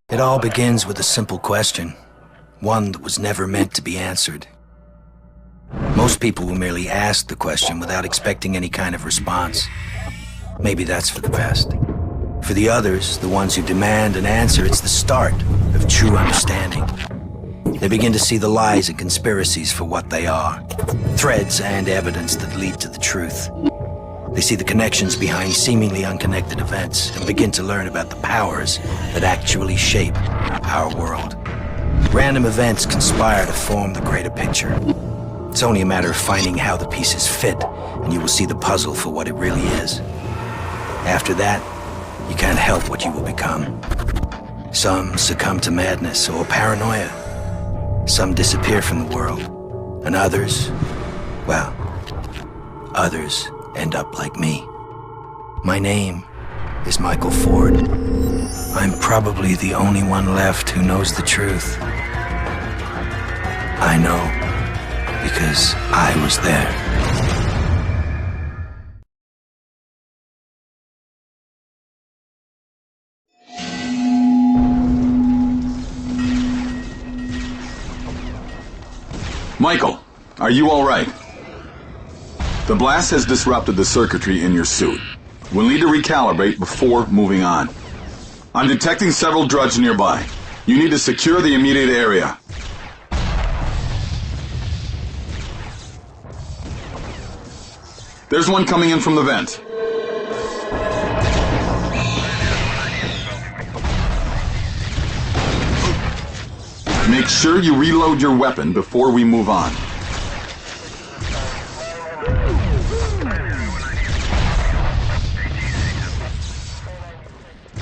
It all begins with a simple question, one that was never meant to be answered. Most people will merely ask the question without expecting any kind of response. Maybe that's for the best. For the others, the ones who demand an answer, it's the start of true understanding. They begin to see the lies and conspiracies for what they are, threads and evidence that lead to the truth. They see the connections behind seemingly unconnected events and begin to learn about the powers that actually shape our world. Random events conspire to form the greater picture. It's only a matter of finding how the pieces fit, and you will see the puzzle for what it really is. After that, you can't help what you will become. Some succumb to madness or paranoia. Some disappear from the world. And others, well, others end up like me. My name is Michael Ford. I'm probably the only one left who knows the truth. I know because I was there. Michael, are you all right? The blast has disrupted the circuitry in your suit. We'll need to recalibrate before moving on. I'm detecting several drudges nearby. You need to secure the immediate area. There's one coming in from the vent. Make sure you reload your weapon before we move on.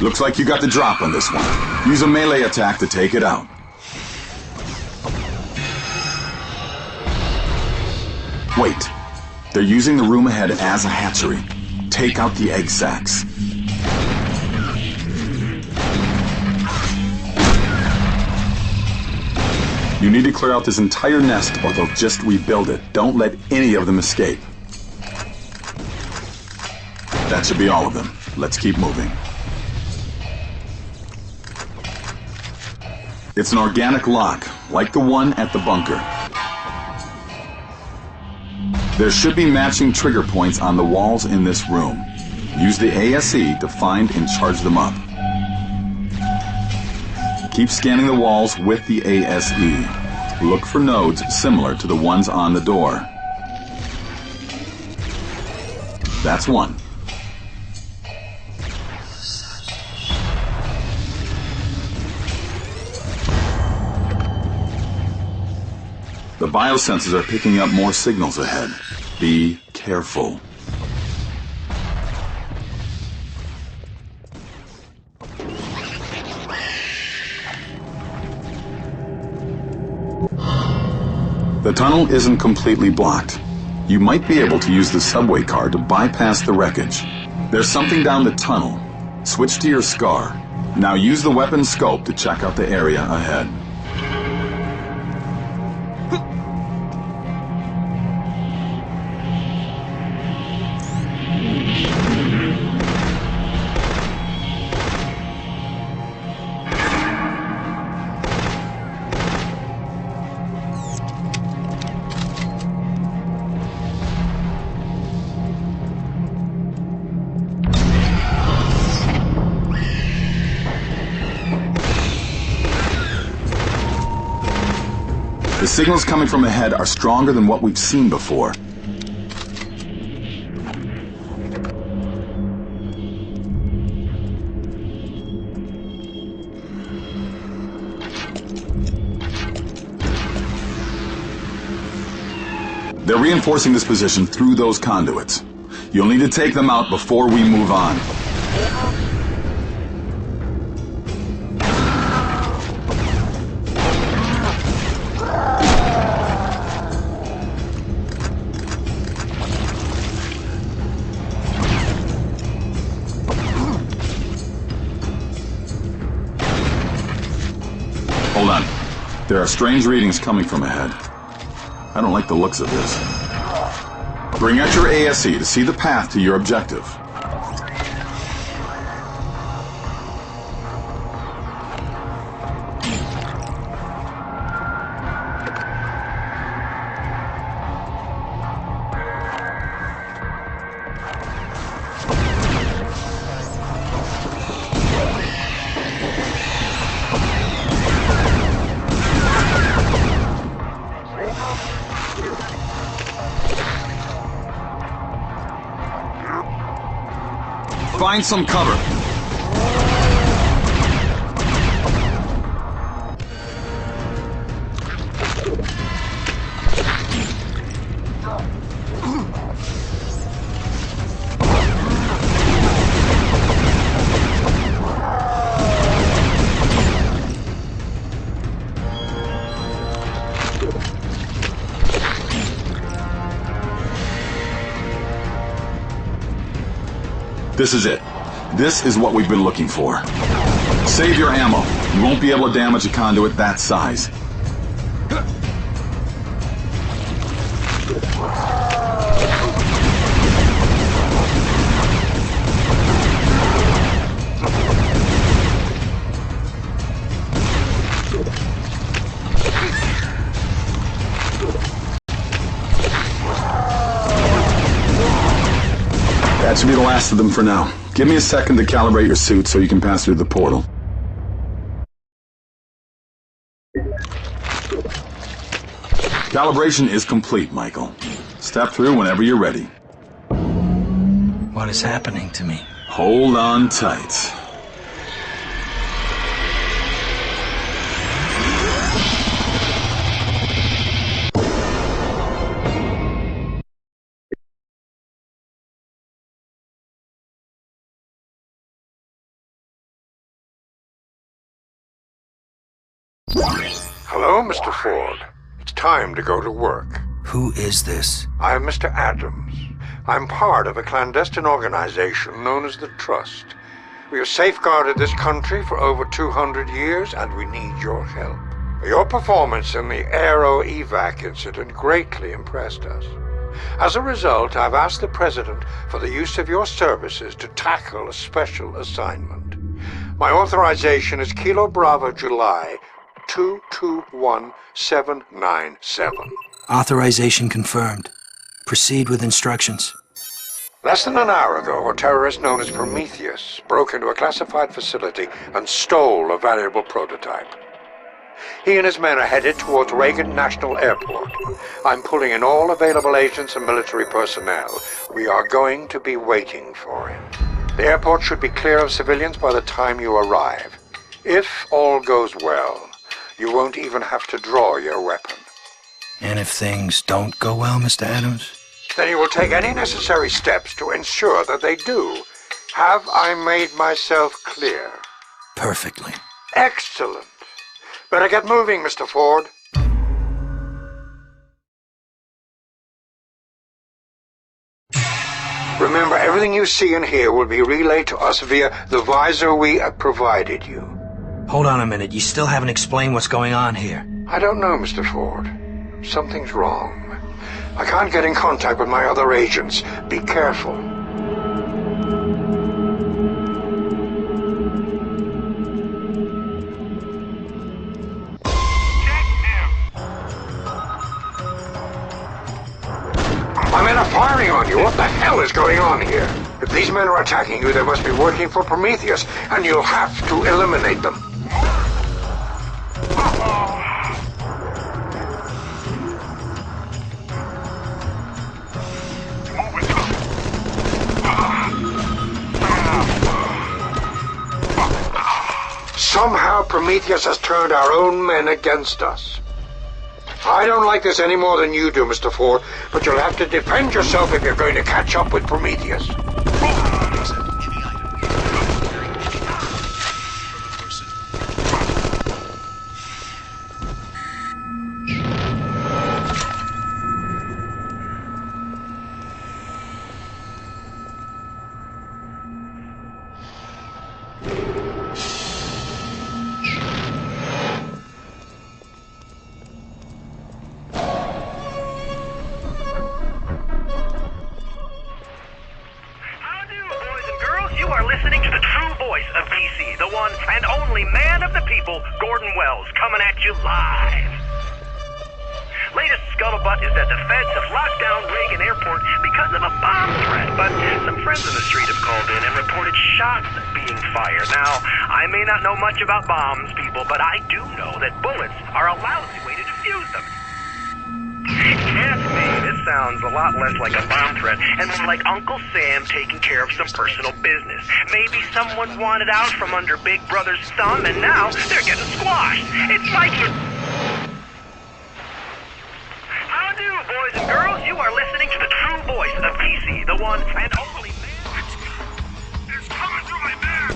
Looks like you got the drop on this one. Use a melee attack to take it out. Wait. They're using the room ahead as a hatchery. Take out the egg sacs. You need to clear out this entire nest or they'll just rebuild it. Don't let any of them escape. That should be all of them. Let's keep moving. It's an organic lock, like the one at the bunker. There should be matching trigger points on the walls in this room. Use the ASE to find and charge them up. Keep scanning the walls with the ASE. Look for nodes similar to the ones on the door. That's one. The biosensors are picking up more signals ahead. Be careful. The tunnel isn't completely blocked. You might be able to use the subway car to bypass the wreckage. There's something down the tunnel. Switch to your SCAR. Now use the weapon scope to check out the area ahead. The signals coming from ahead are stronger than what we've seen before. They're reinforcing this position through those conduits. You'll need to take them out before we move on. Hold on. There are strange readings coming from ahead. I don't like the looks of this. Bring out your ASE to see the path to your objective. Find some cover. This is it. This is what we've been looking for. Save your ammo. You won't be able to damage a conduit that size. That should be the last of them for now. Give me a second to calibrate your suit so you can pass through the portal. Calibration is complete, Michael. Step through whenever you're ready. What is happening to me? Hold on tight. Hello, Mr. Ford. It's time to go to work. Who is this? I'm Mr. Adams. I'm part of a clandestine organization known as the Trust. We have safeguarded this country for over 200 years, and we need your help. Your performance in the Aero evac incident greatly impressed us. As a result, I've asked the President for the use of your services to tackle a special assignment. My authorization is Kilo Bravo July 221797. Authorization confirmed. Proceed with instructions. Less than an hour ago, a terrorist known as Prometheus broke into a classified facility and stole a valuable prototype. He and his men are headed towards Reagan National Airport. I'm pulling in all available agents and military personnel. We are going to be waiting for him. The airport should be clear of civilians by the time you arrive. If all goes well, you won't even have to draw your weapon. And if things don't go well, Mr. Adams? Then you will take any necessary steps to ensure that they do. Have I made myself clear? Perfectly. Excellent. Better get moving, Mr. Ford. Remember, everything you see and hear will be relayed to us via the visor we have provided you. Hold on a minute. You still haven't explained what's going on here. I don't know, Mr. Ford. Something's wrong. I can't get in contact with my other agents. Be careful. My men are firing on you. What the hell is going on here? If these men are attacking you, they must be working for Prometheus, and you'll have to eliminate them. Somehow Prometheus has turned our own men against us. I don't like this any more than you do, Mr. Ford, but you'll have to defend yourself if you're going to catch up with Prometheus. You are listening to the true voice of DC, the one and only man of the people, Gordon Wells, coming at you live. Latest scuttlebutt is that the feds have locked down Reagan Airport because of a bomb threat, but some friends on the street have called in and reported shots being fired. Now, I may not know much about bombs, people, but I do know that bullets are a lousy way to defuse them. If you ask me, this sounds a lot less like a bomb threat and more like Uncle Sam taking care of some personal business. Maybe someone wanted out from under Big Brother's thumb and now they're getting squashed. It's like you... How do, boys and girls? You are listening to the true voice of PC, the one and only man. It's coming through my back!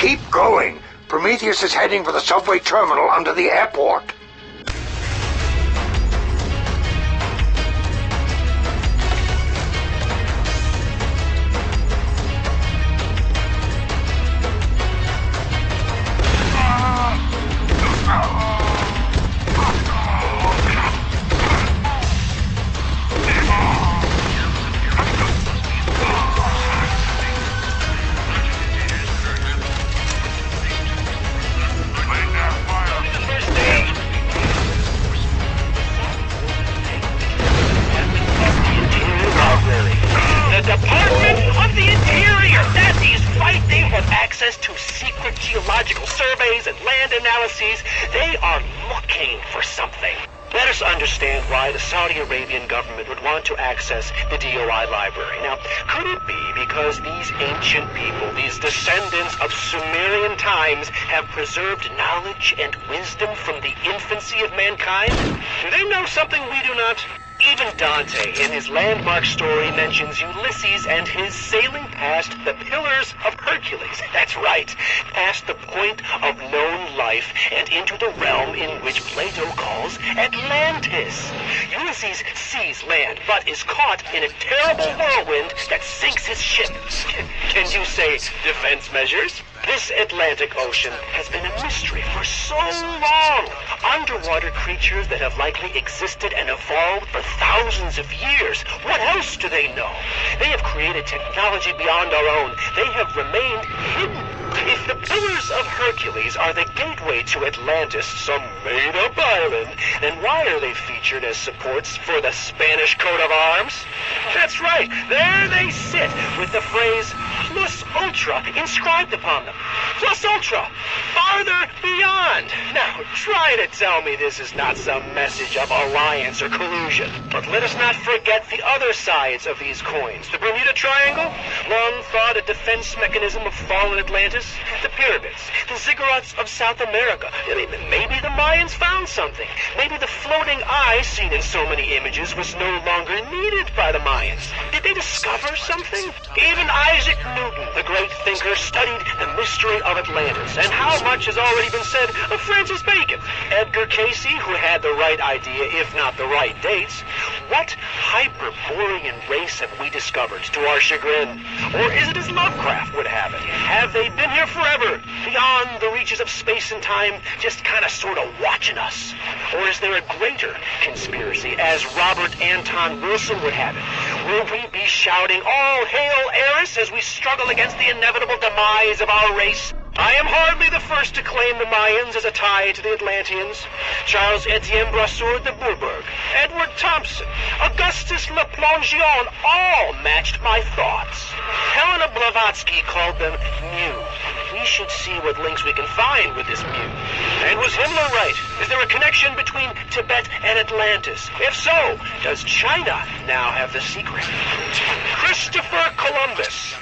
Keep going. Prometheus is heading for the subway terminal under the airport. The Department of the Interior! That is right! They have access to secret geological surveys and land analyses. They are looking for something. Let us understand why the Saudi Arabian government would want to access the DOI library. Now, could it be because these ancient people, these descendants of Sumerian times, have preserved knowledge and wisdom from the infancy of mankind? Do they know something we do not? Even Dante, in his landmark story, mentions Ulysses and his sailing past the Pillars of Hercules. That's right, past the point of known life and into the realm in which Plato calls Atlantis. Ulysses sees land, but is caught in a terrible whirlwind that sinks his ship. Can you say defense measures? This Atlantic Ocean has been a mystery for so long. Underwater creatures that have likely existed and evolved for thousands of years. What else do they know? They have created technology beyond our own. They have remained hidden. If the Pillars of Hercules are the gateway to Atlantis, some made-up island, then why are they featured as supports for the Spanish coat of arms? That's right, there they sit, with the phrase Plus Ultra inscribed upon them. Plus Ultra, farther beyond. Now, try to tell me this is not some message of alliance or collusion. But let us not forget the other sides of these coins. The Bermuda Triangle, long thought a defense mechanism of fallen Atlantis. The pyramids, the ziggurats of South America. I mean, maybe the Mayans found something. Maybe the floating eye seen in so many images was no longer needed by the Mayans. Did they discover something? Even Isaac Newton, the great thinker, studied the mystery of Atlantis. And how much has already been said of Francis Bacon? Edgar Cayce, who had the right idea, if not the right dates. What Hyperborean race have we discovered to our chagrin? Or is it as Lovecraft would have it? Have they been here forever, beyond the reaches of space and time, just kind of sort of watching us? Or is there a greater conspiracy, as Robert Anton Wilson would have it? Will we be shouting, "All hail Eris," as we struggle against the inevitable demise of our race? I am hardly the first to claim the Mayans as a tie to the Atlanteans. Charles Etienne Brasseur de Bourbourg, Edward Thompson, Augustus Le Plongeon all matched my thoughts. Helena Blavatsky called them new. We should see what links we can find with this mu. And was Himmler right? Is there a connection between Tibet and Atlantis? If so, does China now have the secret? Christopher Columbus,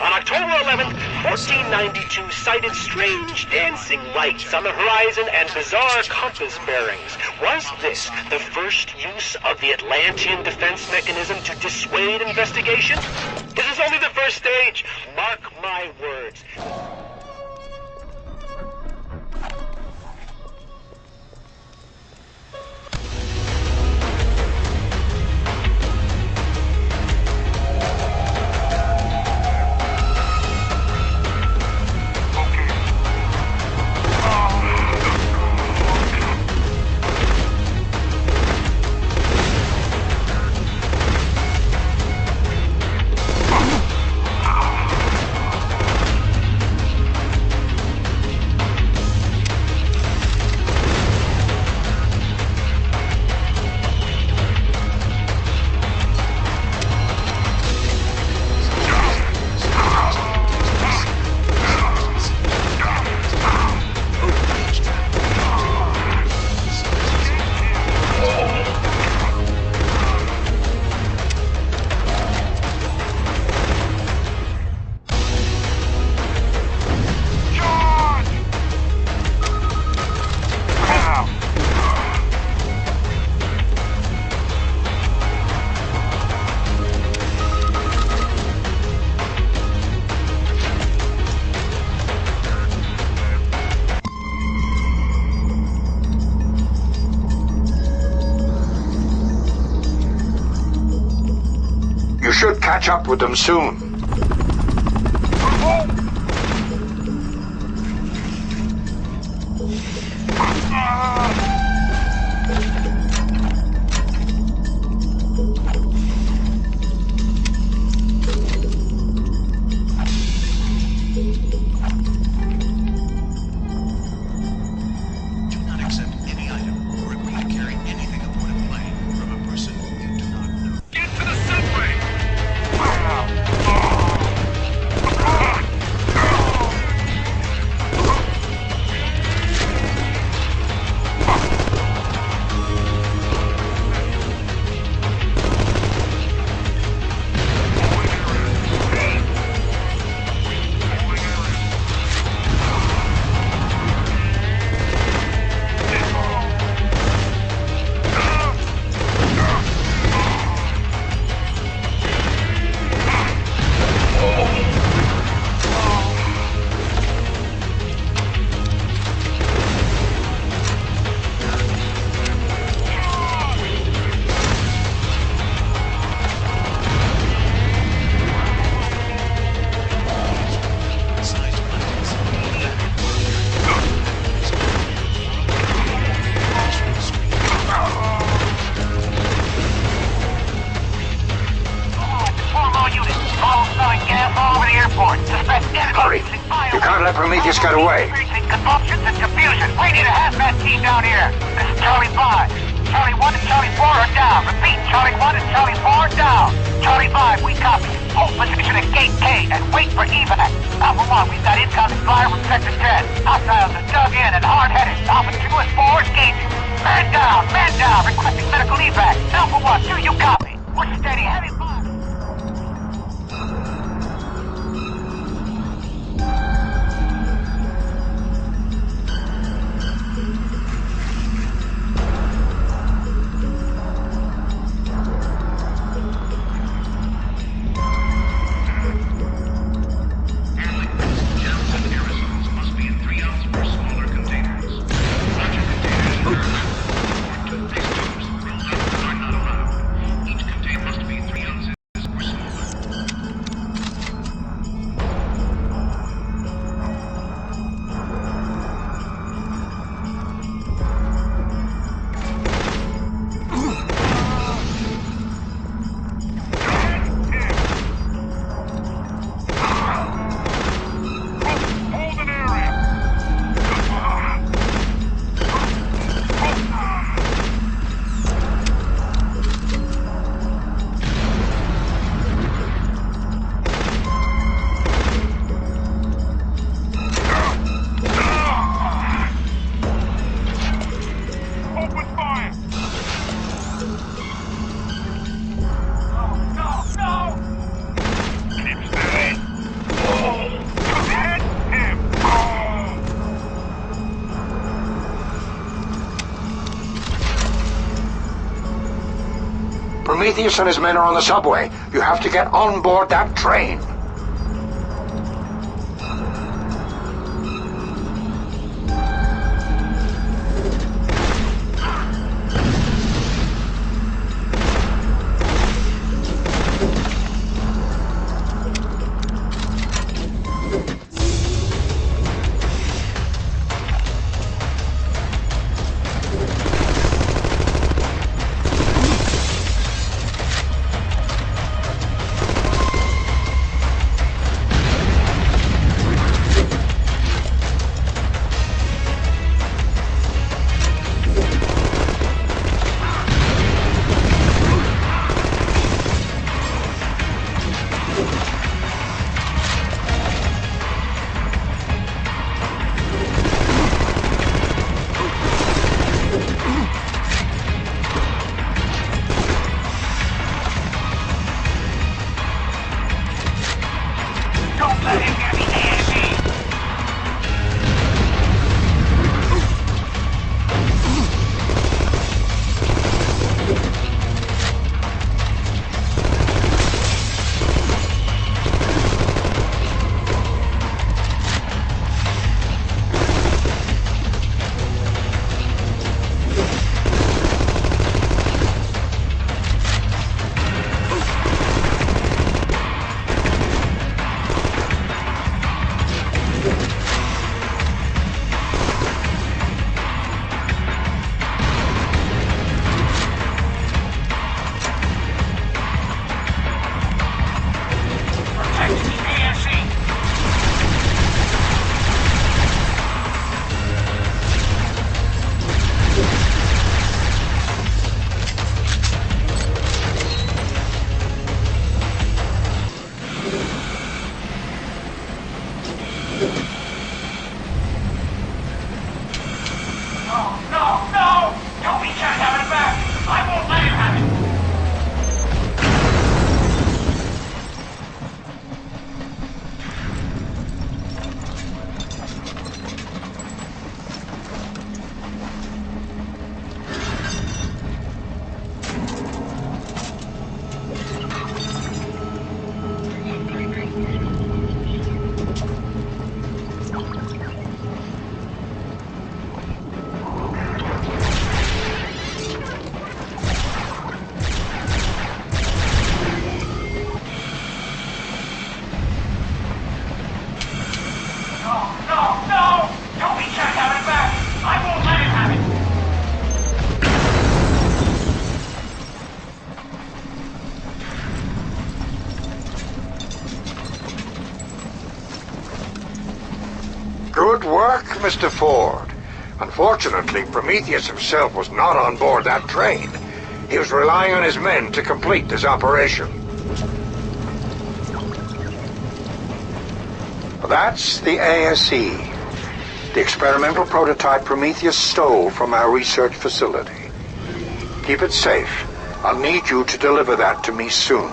on October 11th, 1492, sighted strange dancing lights on the horizon and bizarre compass bearings. Was this the first use of the Atlantean defense mechanism to dissuade investigation? This is only the first stage. Mark my words. Should catch up with them soon. Do not accept any item or agree to carry anything aboard a plane from a person you do not know. Get to the subway! Hurry! You can't let Prometheus get away. Convulsions and confusion. We need a hazmat team down here. This is Charlie 5. Charlie 1 and Charlie 4 are down. Repeat, Charlie 1 and Charlie 4 are down. Charlie 5, we copy. Hold position at Gate K and wait for evac. Alpha 1, we've got incoming fire from Sector 10. Hostiles are dug in and hard-headed. Alpha 2 and 4 engaging. Man down, requesting medical evac. Alpha 1, do you copy? We're steady, heavy fire. Prometheus and his men are on the subway. You have to get on board that train. Good work, Mr. Ford. Unfortunately, Prometheus himself was not on board that train. He was relying on his men to complete this operation. That's the ASE, the experimental prototype Prometheus stole from our research facility. Keep it safe. I'll need you to deliver that to me soon.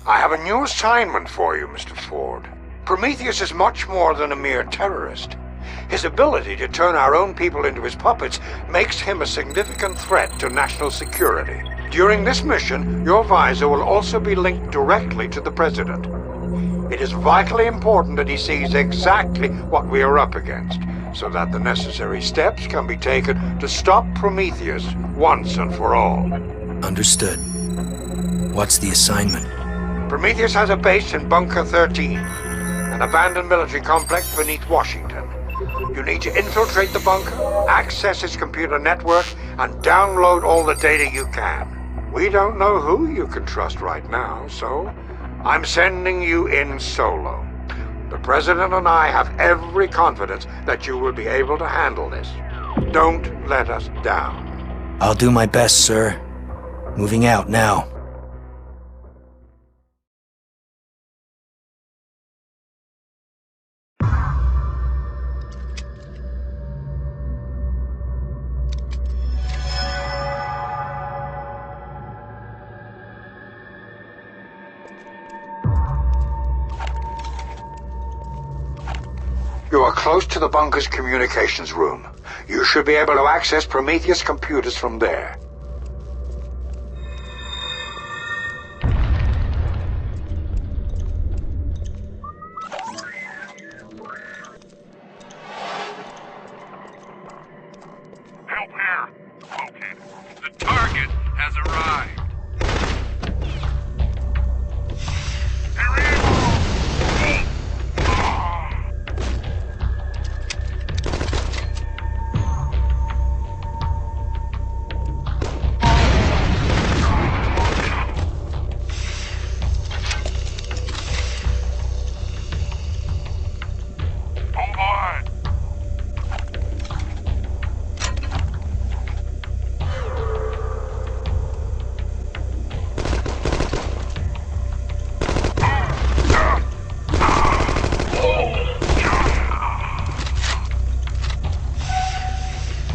I have a new assignment for you, Mr. Ford. Prometheus is much more than a mere terrorist. His ability to turn our own people into his puppets makes him a significant threat to national security. During this mission, your visor will also be linked directly to the President. It is vitally important that he sees exactly what we are up against, so that the necessary steps can be taken to stop Prometheus once and for all. Understood. What's the assignment? Prometheus has a base in Bunker 13, an abandoned military complex beneath Washington. You need to infiltrate the bunker, access its computer network, and download all the data you can. We don't know who you can trust right now, so I'm sending you in solo. The President and I have every confidence that you will be able to handle this. Don't let us down. I'll do my best, sir. Moving out now. You are close to the bunker's communications room. You should be able to access Prometheus computers from there. Help here. Located. The target has arrived. They're evil! Move on.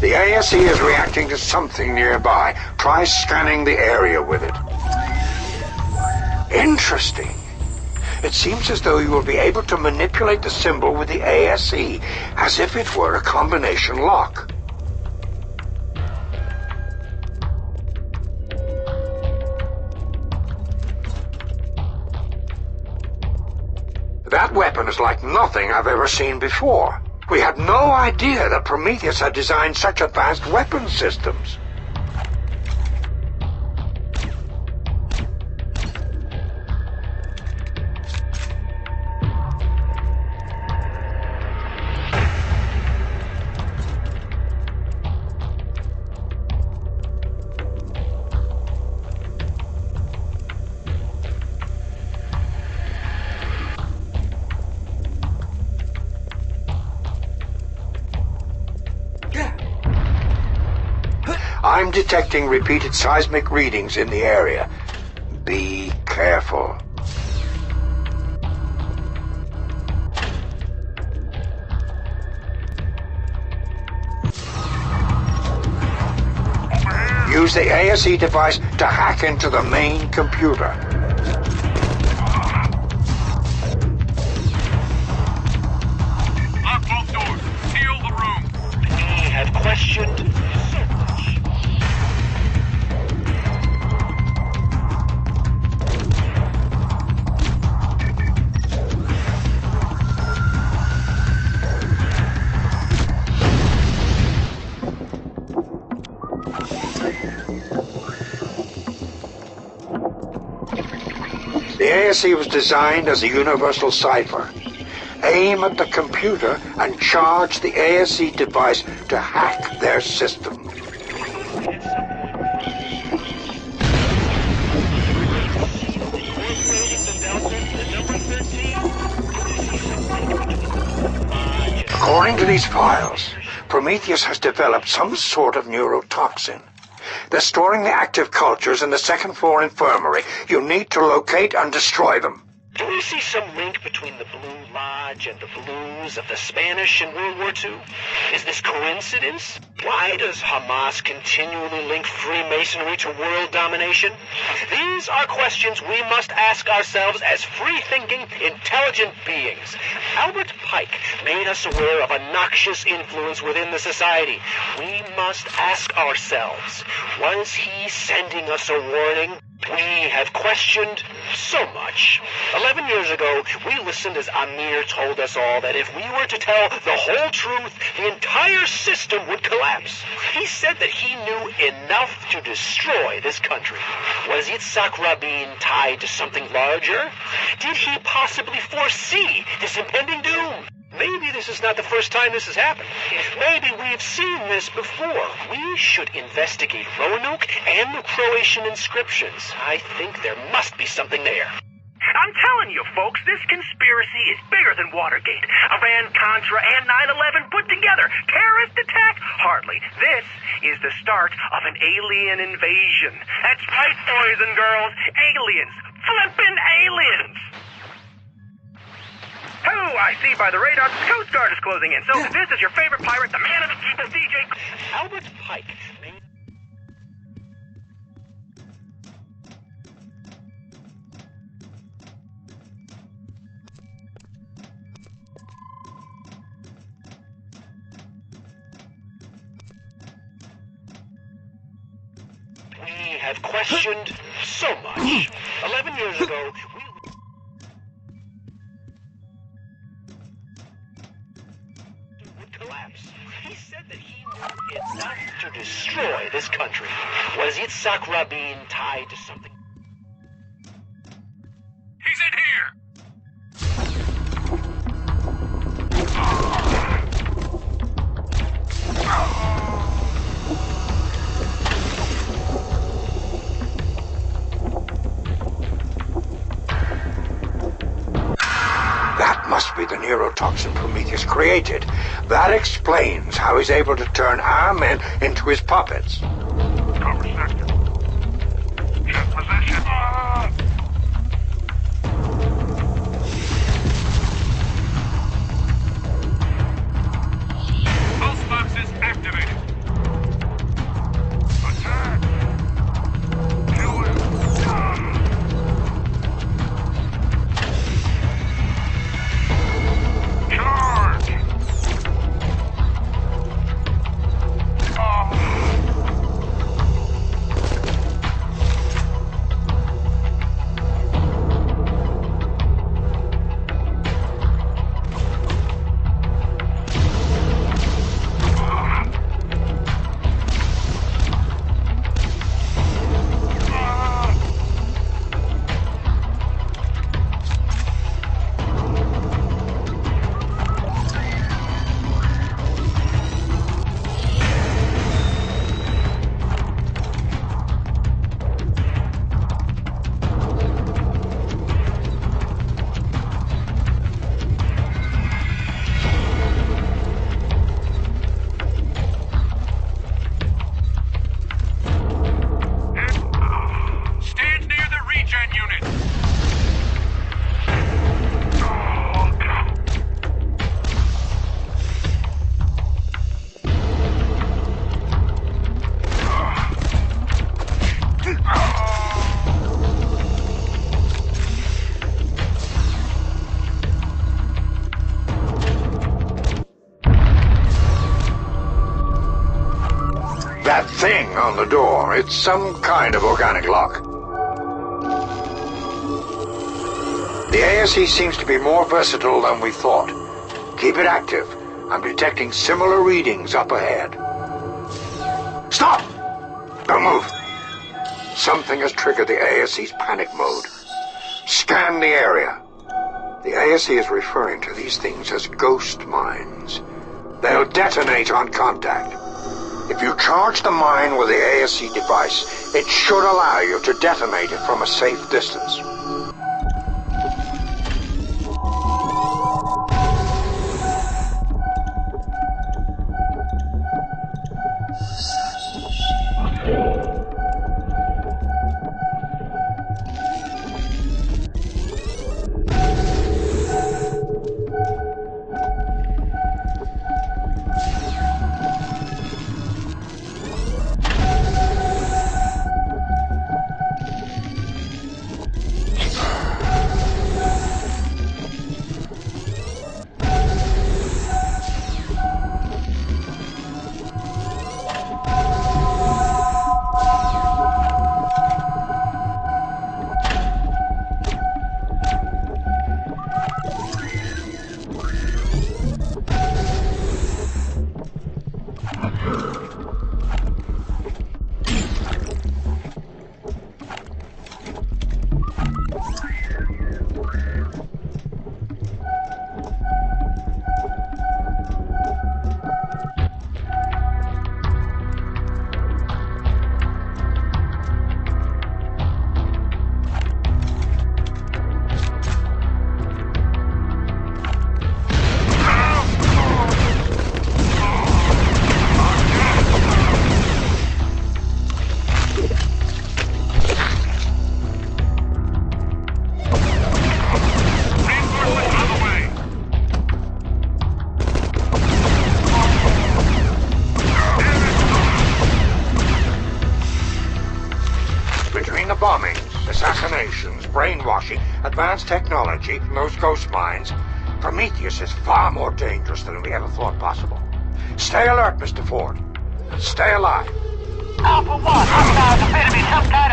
The ASE is reacting to something nearby. Try scanning the area with it. Interesting. It seems as though you will be able to manipulate the symbol with the ASE, as if it were a combination lock. That weapon is like nothing I've ever seen before. We had no idea that Prometheus had designed such advanced weapon systems. I'm detecting repeated seismic readings in the area. Be careful. Use the ASE device to hack into the main computer. Lock both doors. Seal the room. We have questioned so much. The ASE was designed as a universal cipher. Aim at the computer and charge the ASE device to hack their system. According to these files, Prometheus has developed some sort of neurotoxin. They're storing the active cultures in the second floor infirmary. You need to locate and destroy them. Do we see some link between the Blue Lodge and the Blues of the Spanish in World War II? Is this coincidence? Why does Hamas continually link Freemasonry to world domination? These are questions we must ask ourselves as free-thinking, intelligent beings. Albert Pike made us aware of a noxious influence within the society. We must ask ourselves, was he sending us a warning? We have questioned so much. 11 years ago, we listened as Amir told us all that if we were to tell the whole truth, the entire system would collapse. He said that he knew enough to destroy this country. Was Yitzhak Rabin tied to something larger? Did he possibly foresee this impending doom? Maybe this is not the first time this has happened. Maybe we've seen this before. We should investigate Roanoke and the Croatian inscriptions. I think there must be something there. I'm telling you, folks, this conspiracy is bigger than Watergate. Iran-Contra and 9/11 put together. Terrorist attack? Hardly. This is the start of an alien invasion. That's right, boys and girls. Aliens. Flippin' aliens. Oh, I see by the radar the Coast Guard is closing in. So this is your favorite pirate, the man of the people, DJ... Albert Pike made... I've questioned so much. 11 years ago, we would collapse. He said that he knew enough to destroy this country. Was Yitzhak Rabin tied to something? He's in here! That must be the neurotoxin Prometheus created. That explains how he's able to turn our men into his puppets. Cover sector. Ship position. Pulse boxes activated. Attack! Kill him! Charge! Stand near the regen unit. That thing on the door, it's some kind of organic lock. The ASE seems to be more versatile than we thought. Keep it active. I'm detecting similar readings up ahead. Stop! Don't move. Something has triggered the ASE's panic mode. Scan the area. The ASE is referring to these things as ghost mines. They'll detonate on contact. If you charge the mine with the ASE device, it should allow you to detonate it from a safe distance. bombings, assassinations, brainwashing, advanced technology from those ghost mines, Prometheus is far more dangerous than we ever thought possible. Stay alert, Mr. Ford, and stay alive. Alpha 1, hostiles appear to be some kind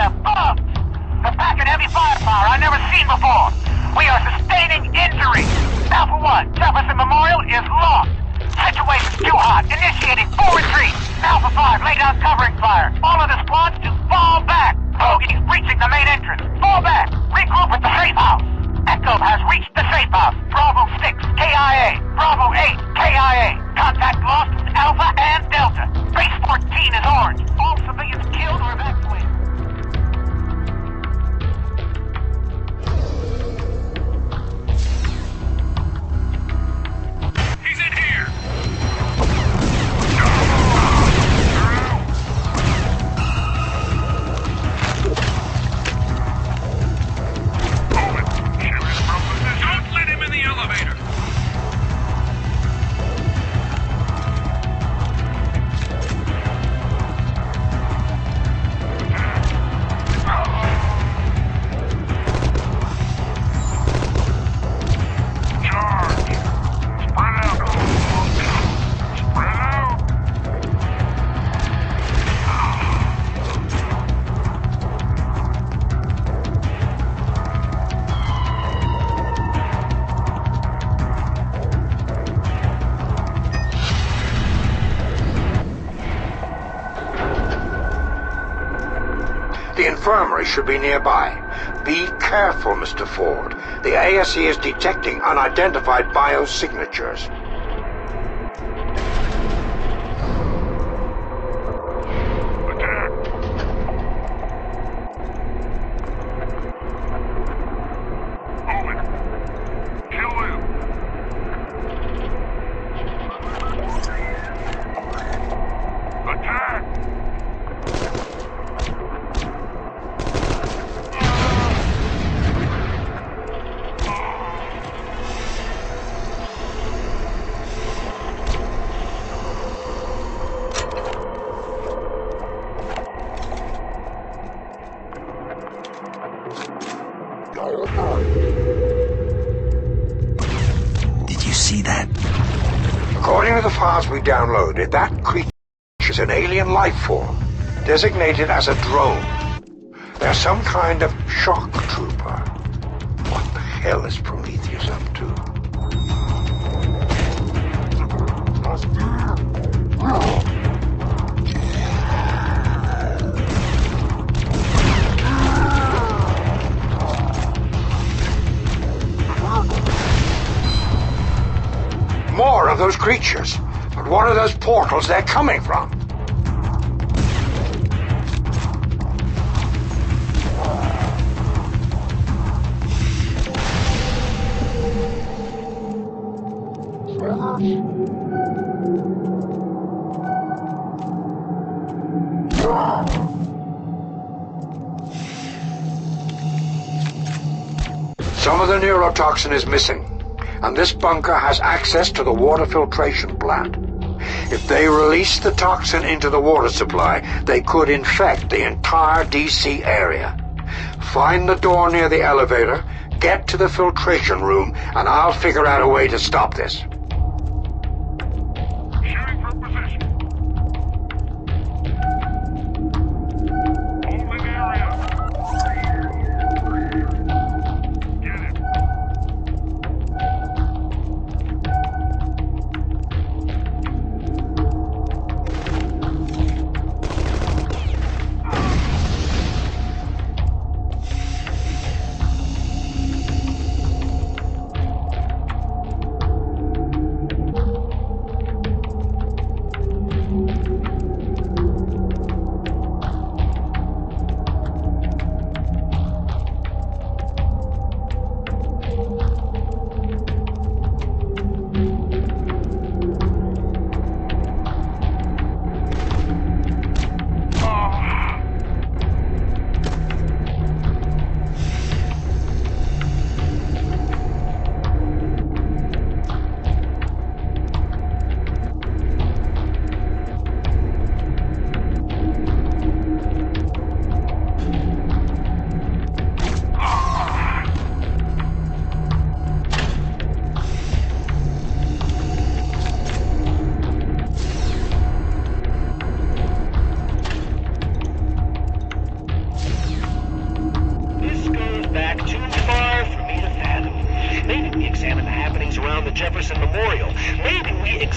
The infirmary should be nearby. Be careful, Mr. Ford. The ASE is detecting unidentified biosignatures. Did you see that? According to the files we downloaded, that creature is an alien life form, designated as a drone. They're some kind of shock trooper. What the hell is Prometheus up to? More of those creatures, but what are those portals they're coming from? Some of the neurotoxin is missing, and this bunker has access to the water filtration plant. If they release the toxin into the water supply, they could infect the entire DC area. Find the door near the elevator, get to the filtration room, and I'll figure out a way to stop this. Shooting for position. Holding area. Get it.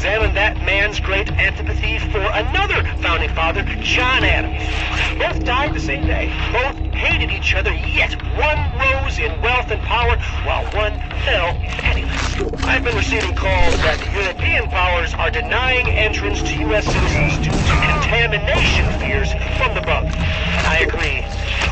examine that man's great antipathy for another founding father, John Adams. Both died the same day. Both hated each other, yet one rose in wealth and power, while one fell penniless. I've been receiving calls that the European powers are denying entrance to U.S. citizens due to contamination fears from the bug. And I agree.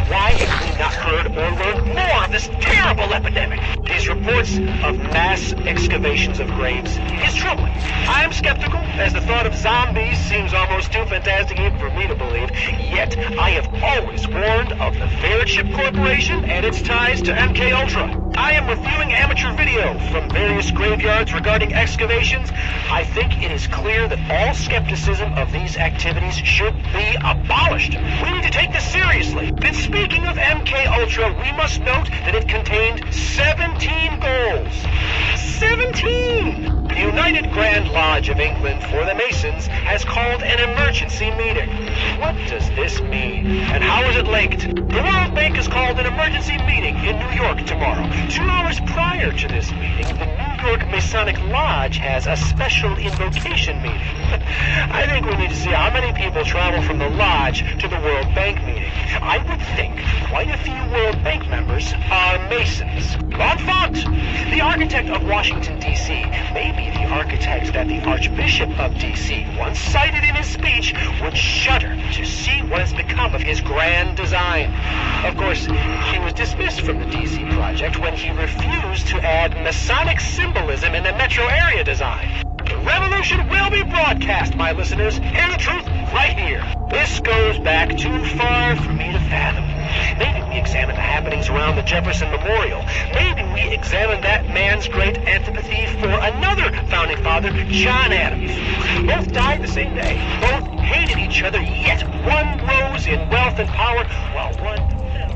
Why have we not heard or learned more of this terrible epidemic? These reports of mass excavations of graves is troubling. I am skeptical, as the thought of zombies seems almost too fantastic even for me to believe. Yet, I have always warned of the Veritship Corporation and its ties to MKUltra. I am reviewing amateur video from various graveyards regarding excavations. I think it is clear that all skepticism of these activities should be abolished. We need to take this seriously. And speaking of MKUltra, we must note that it contained 17 goals. 17! The United Grand Lodge of England for the Masons has called an emergency meeting. What does this mean? And how is it linked? The World Bank has called an emergency meeting in New York tomorrow. 2 hours prior to this meeting, the New York Masonic Lodge has a special invocation meeting. I think we need to see how many people travel from the Lodge to the World Bank meeting. I would think Masons. L'Enfant, the architect of Washington, D.C., may be the architect that the Archbishop of D.C. once cited in his speech would shudder to see what has become of his grand design. Of course, he was dismissed from the D.C. project when he refused to add Masonic symbolism in the metro area design. The revolution will be broadcast, my listeners. Hear the truth right here. This goes back too far for me to fathom. Maybe we examine the happenings around the Jefferson Memorial. Maybe we examine that man's great antipathy for another founding father, John Adams. Both died the same day. Both hated each other, yet one rose in wealth and power, while one fell.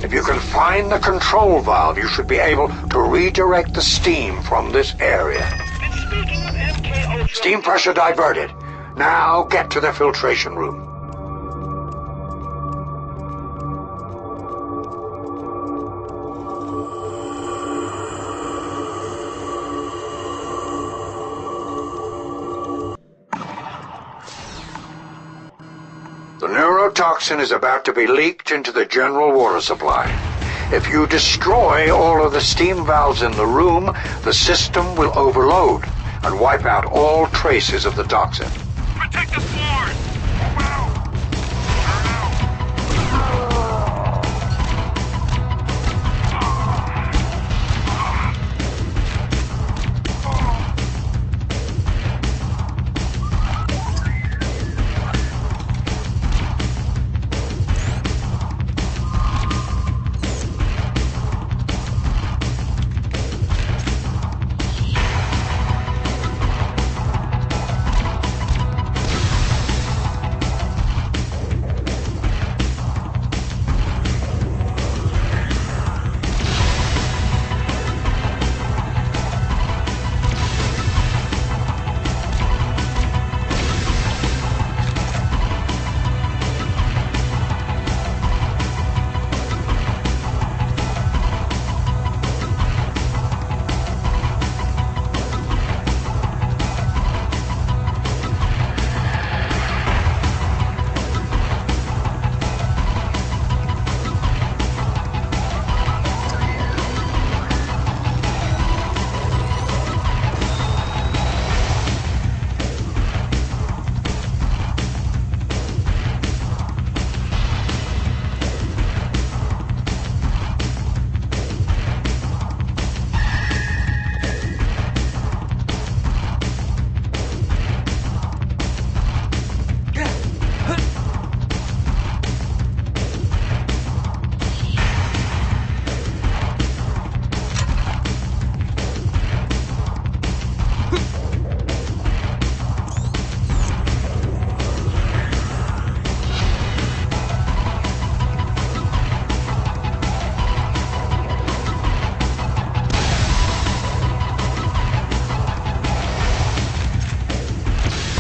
If you can find the control valve, you should be able to redirect the steam from this area. And speaking of MK Ultra... Steam pressure diverted. Now get to the filtration room. The neurotoxin is about to be leaked into the general water supply. If you destroy all of the steam valves in the room, the system will overload and wipe out all traces of the toxin. Protect the floors! Move out!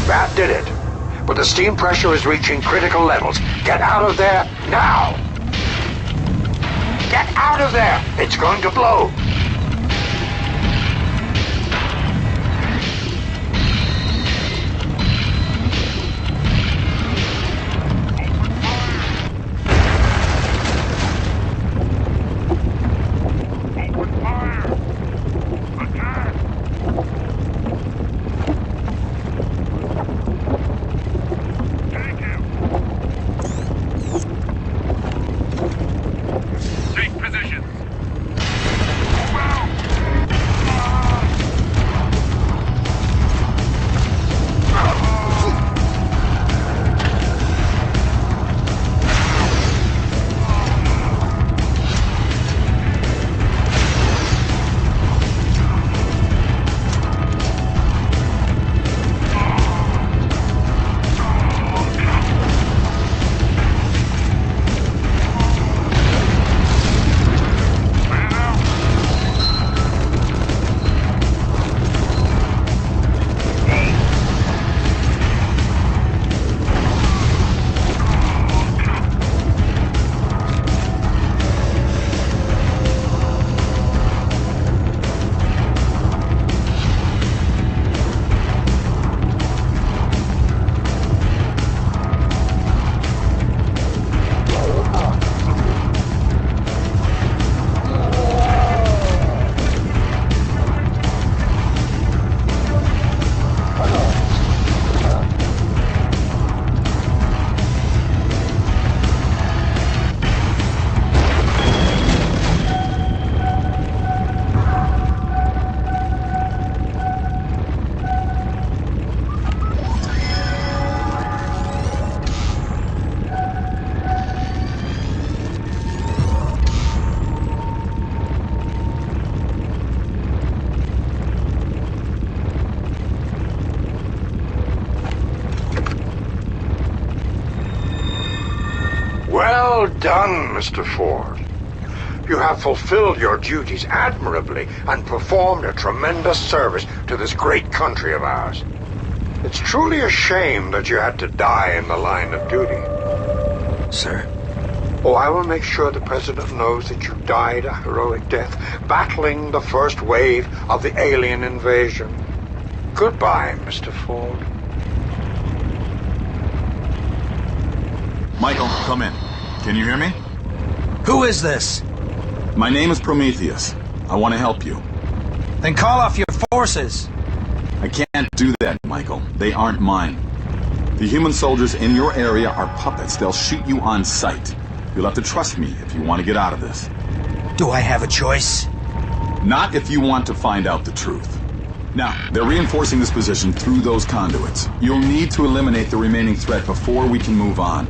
That did it. But the steam pressure is reaching critical levels. Get out of there now! Get out of there! It's going to blow! Well done, Mr. Ford. You have fulfilled your duties admirably and performed a tremendous service to this great country of ours. It's truly a shame that you had to die in the line of duty. Sir? Oh, I will make sure the President knows that you died a heroic death, battling the first wave of the alien invasion. Goodbye, Mr. Ford. Michael, come in. Can you hear me? Who is this? My name is Prometheus. I want to help you. Then call off your forces. I can't do that, Michael. They aren't mine. The human soldiers in your area are puppets. They'll shoot you on sight. You'll have to trust me if you want to get out of this. Do I have a choice? Not if you want to find out the truth. Now, they're reinforcing this position through those conduits. You'll need to eliminate the remaining threat before we can move on.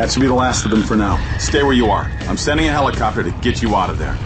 That should be the last of them for now. Stay where you are. I'm sending a helicopter to get you out of there.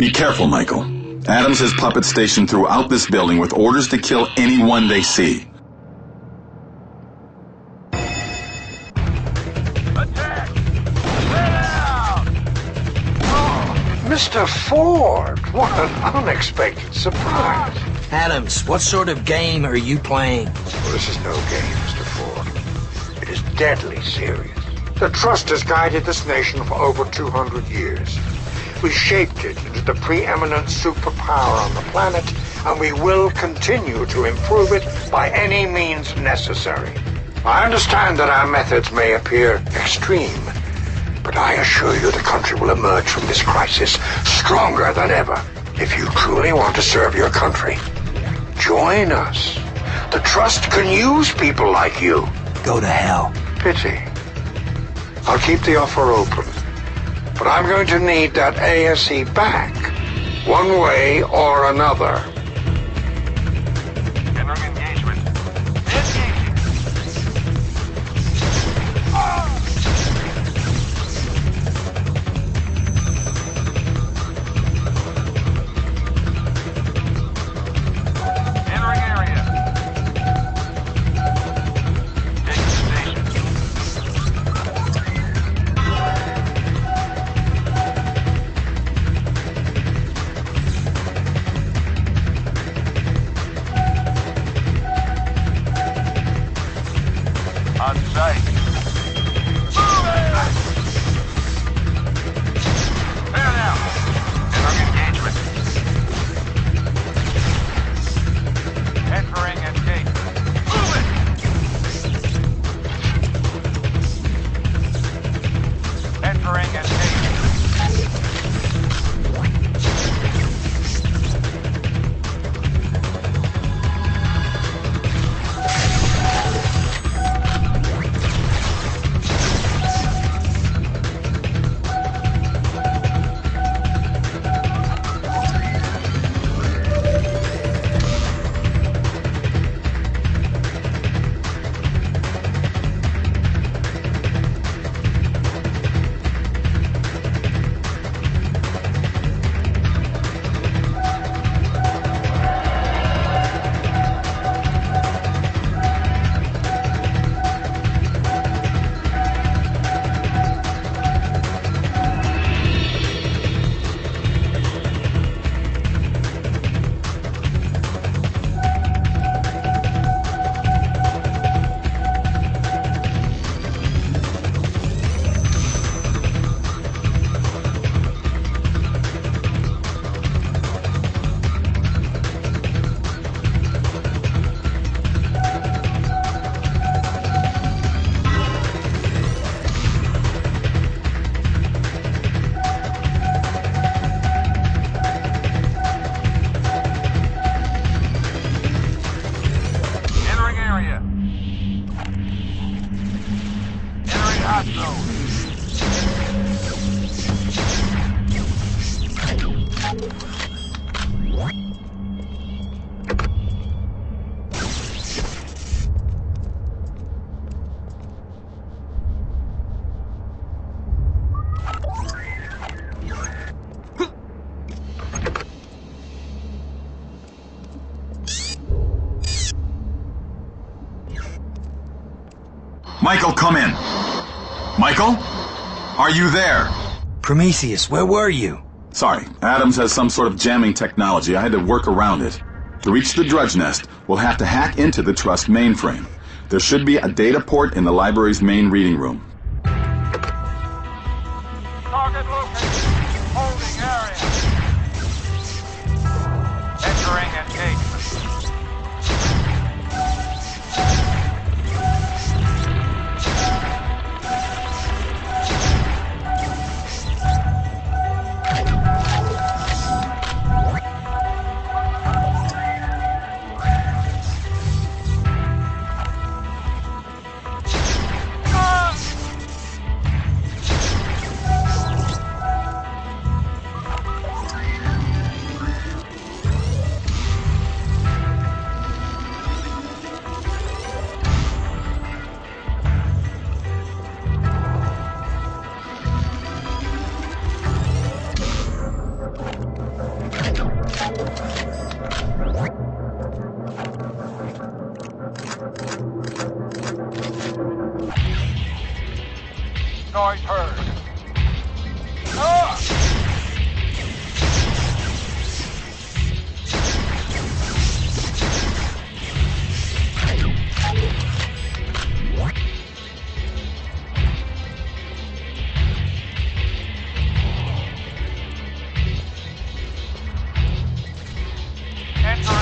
Be careful, Michael. Adams has puppets stationed throughout this building with orders to kill anyone they see. Attack! Get out! Mr. Ford, what an unexpected surprise. Adams, what sort of game are you playing? Well, this is no game, Mr. Ford. It is deadly serious. The Trust has guided this nation for over 200 years. We shaped it into the preeminent superpower on the planet, and we will continue to improve it by any means necessary. I understand that our methods may appear extreme, but I assure you the country will emerge from this crisis stronger than ever. If you truly want to serve your country, join us. The Trust can use people like you. Go to hell. Pity. I'll keep the offer open, but I'm going to need that ASE back, one way or another. Entering engagement. Engaging. Entering area. Taking station. On site. There now. Entering engagement. Entering and take. Move it! Entering and take. Entering area. Entering hot zone. Michael, come in. Michael? Are you there? Prometheus, where were you? Sorry, Adams has some sort of jamming technology. I had to work around it. To reach the Drudge Nest, we'll have to hack into the Trust mainframe. There should be a data port in the library's main reading room. Target location. Holding area. Entering and take. Noise heard. Ah! Entering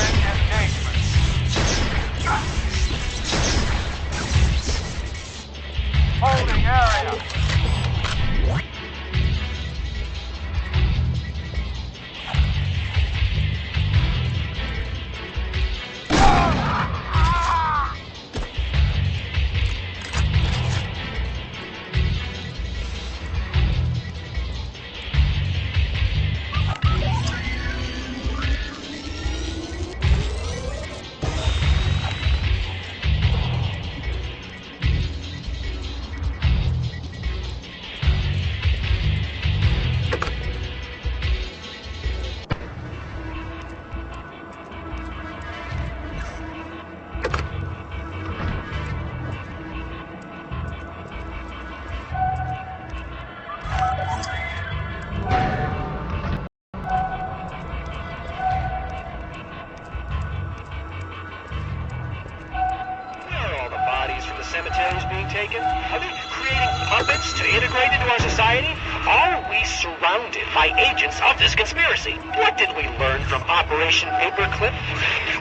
taken? Are they creating puppets to integrate into our society? Are we surrounded by agents of this conspiracy? What did we learn from Operation Paperclip?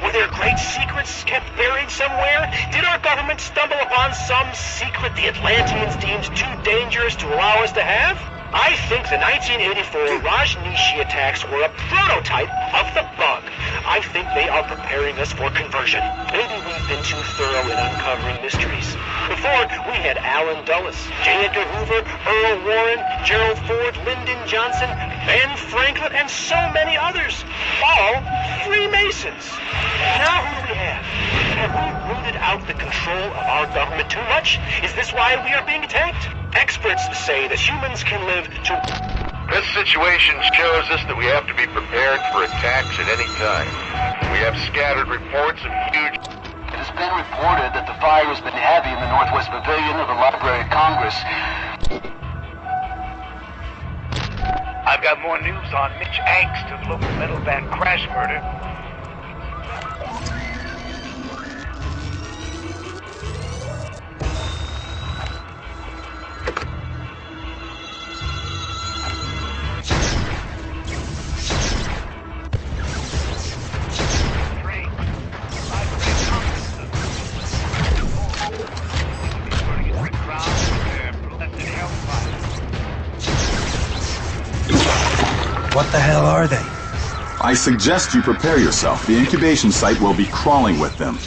Were there great secrets kept buried somewhere? Did our government stumble upon some secret the Atlanteans deemed too dangerous to allow us to have? I think the 1984 Rajneeshi attacks were a prototype of the bug. I think they are preparing us for conversion. Maybe we've been too thorough in uncovering mysteries. Before, we had Alan Dulles, J. Edgar Hoover, Earl Warren, Gerald Ford, Lyndon Johnson, Ben Franklin, and so many others. All Freemasons. Now who do we have? Have we rooted out the control of our government too much? Is this why we are being attacked? Experts say that humans can live to... This situation shows us that we have to be prepared for attacks at any time. We have scattered reports of huge... It has been reported that the fire has been heavy in the Northwest Pavilion of the Library of Congress. I've got more news on Mitch Angst of local metal band Crash Murder. What the hell are they? I suggest you prepare yourself. The incubation site will be crawling with them.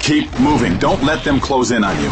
Keep moving. Don't let them close in on you.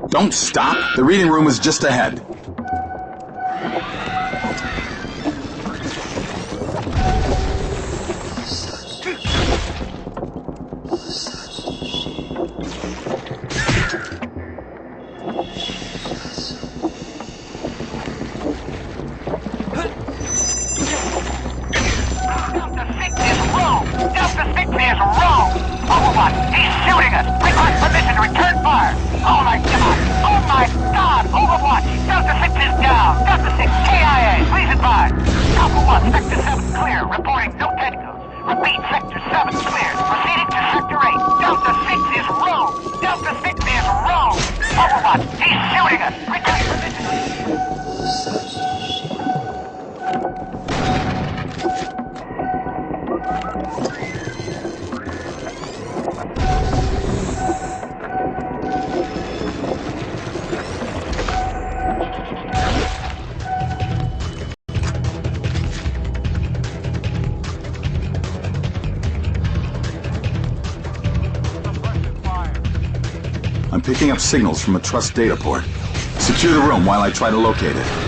Don't stop. The reading room is just ahead. I'm picking up signals from a trust data port. Secure the room while I try to locate it.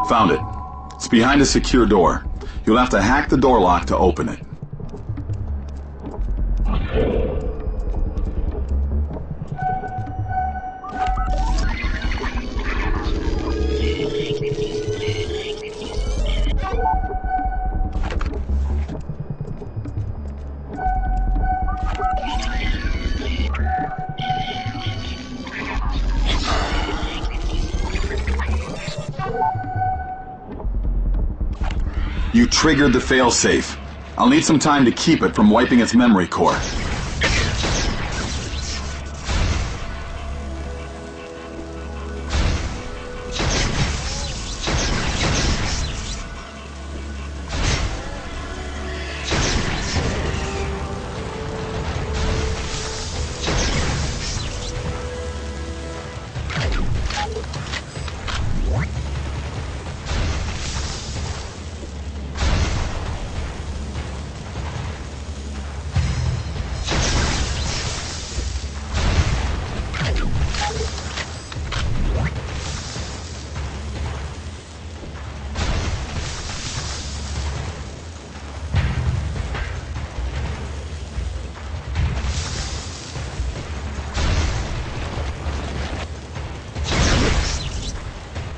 Found it. It's behind a secure door. You'll have to hack the door lock to open it. You triggered the failsafe. I'll need some time to keep it from wiping its memory core.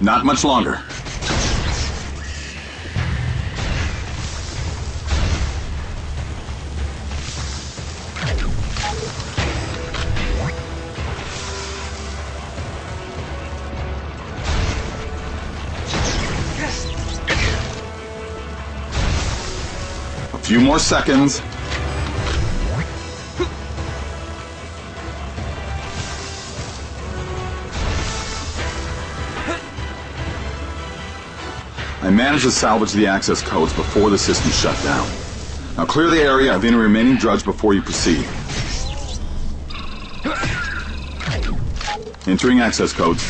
Not much longer. A few more seconds. I managed to salvage the access codes before the system shut down. Now clear the area of any remaining drudge before you proceed. Entering access codes.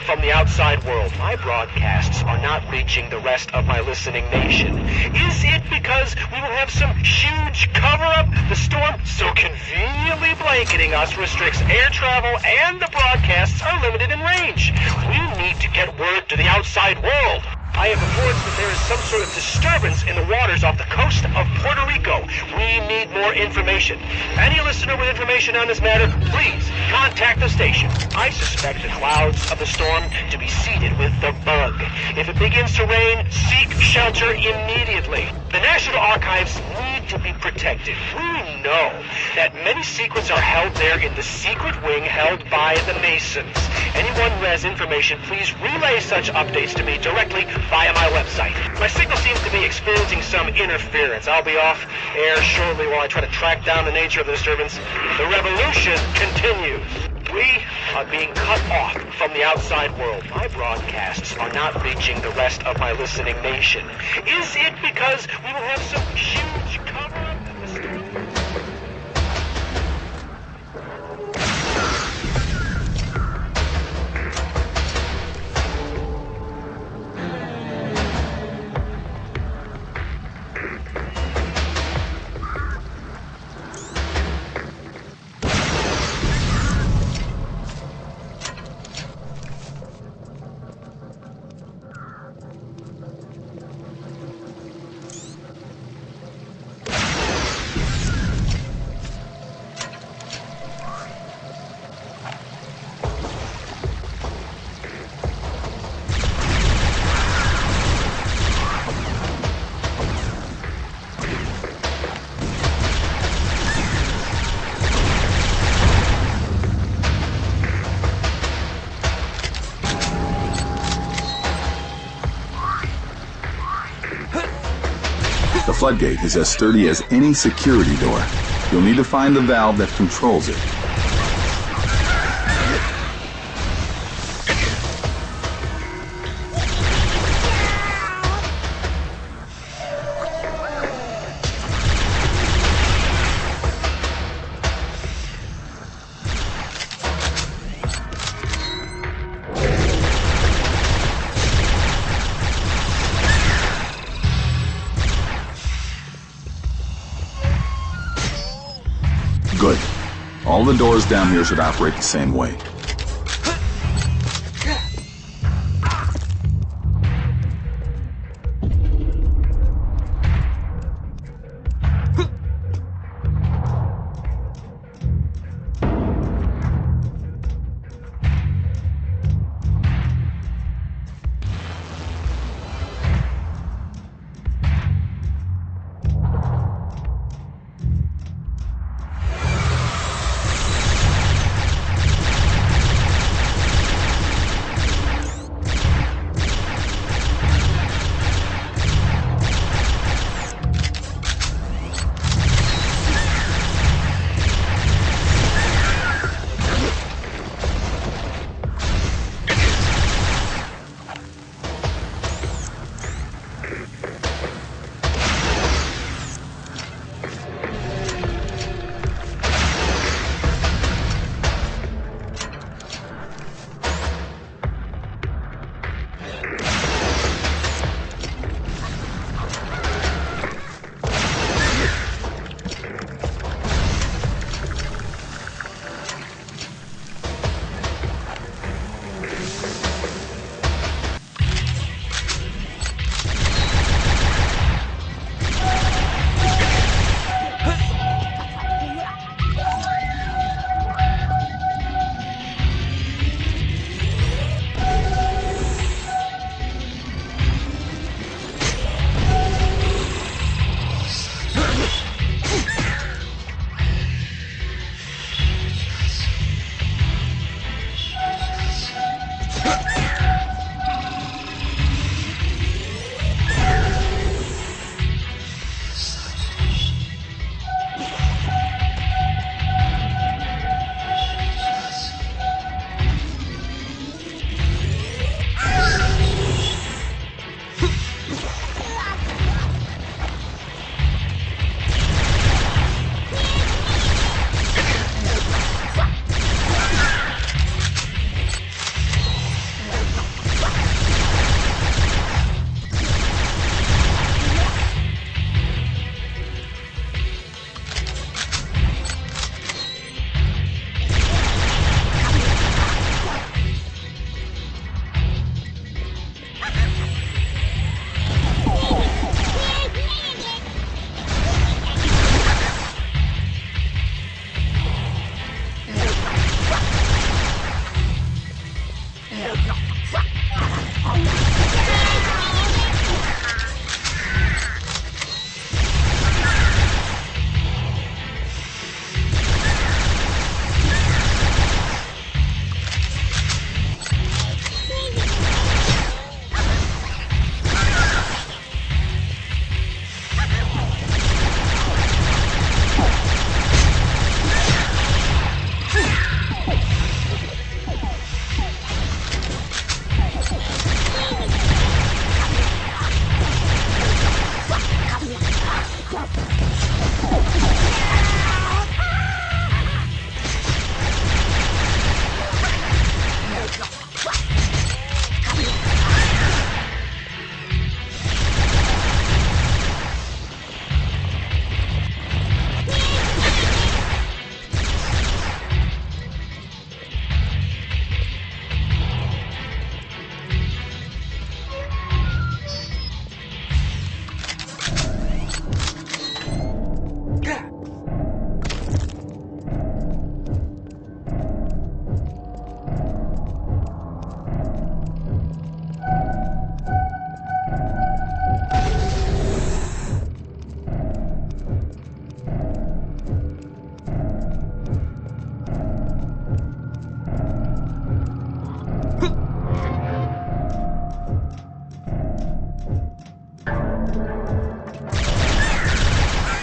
from the outside world. My broadcasts are not reaching the rest of my listening nation. Is it because we will have some huge cover-up? The storm so conveniently blanketing us restricts air travel and the broadcasts are limited in range. We need to get word to the outside world. I have reports that there is some sort of disturbance in the waters off the coast of Puerto Rico. We need more information. Any listener with information on this matter, please contact the station. I suspect the clouds of the storm to be seeded with the bug. If it begins to rain, seek shelter immediately. The National Archives need to be protected. We know that many secrets are held there in the secret wing held by the Masons. Anyone who has information, please relay such updates to me directly via my website. My signal seems to be experiencing some interference. I'll be off air shortly while I try to track down the nature of the disturbance. The revolution continues. We are being cut off from the outside world. My broadcasts are not reaching the rest of my listening nation. Is it because we will have some huge cover-up in the storm? The floodgate is as sturdy as any security door. You'll need to find the valve that controls it. Good. All the doors down here should operate the same way.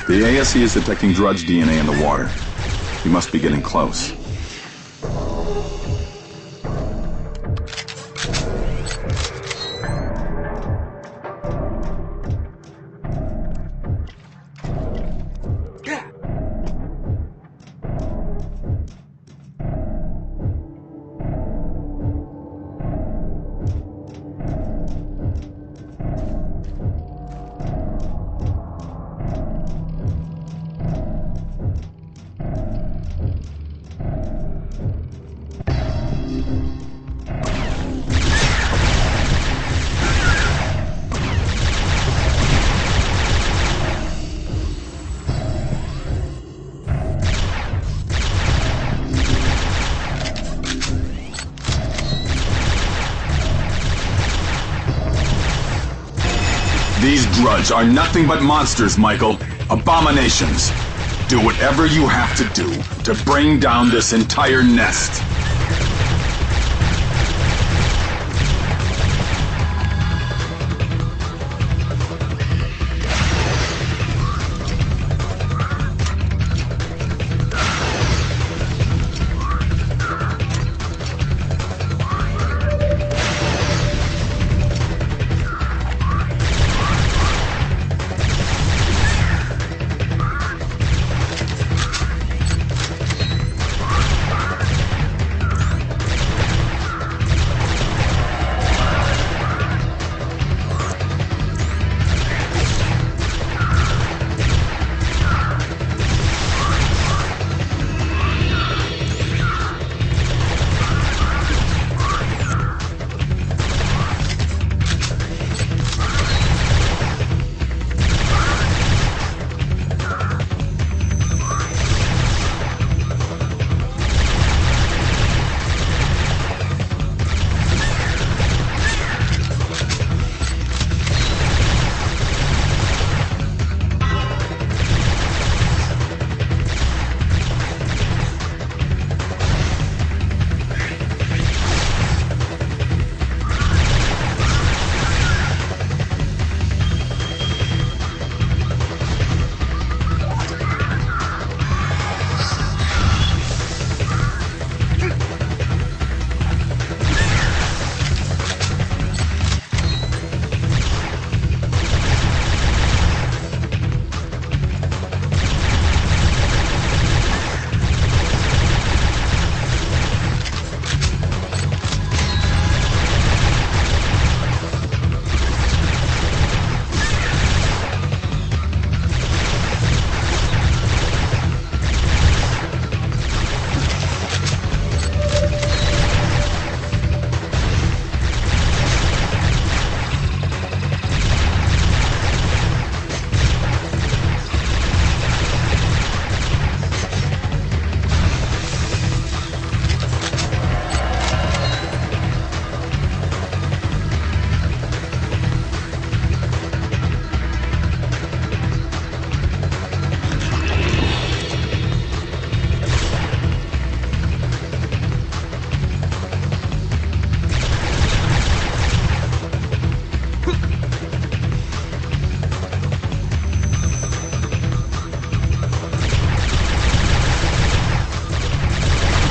The ASE is detecting drudge DNA in the water. You must be getting close. These drudge are nothing but monsters, Michael. Abominations. Do whatever you have to do to bring down this entire nest.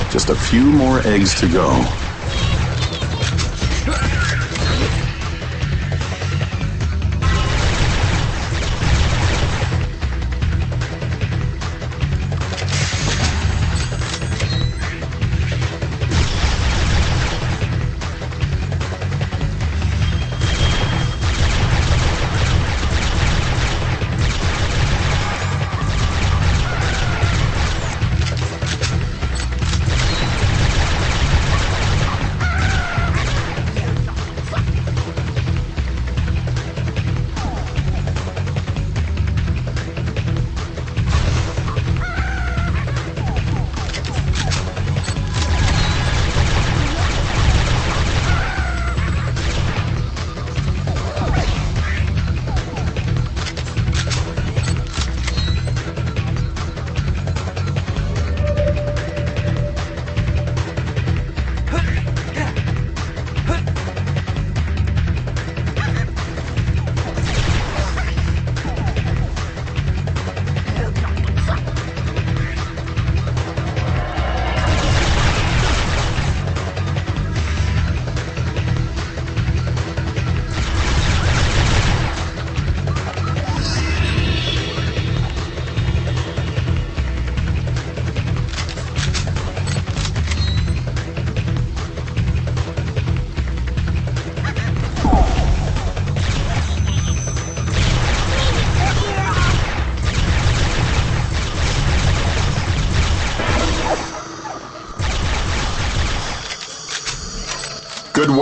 Just a few more eggs to go.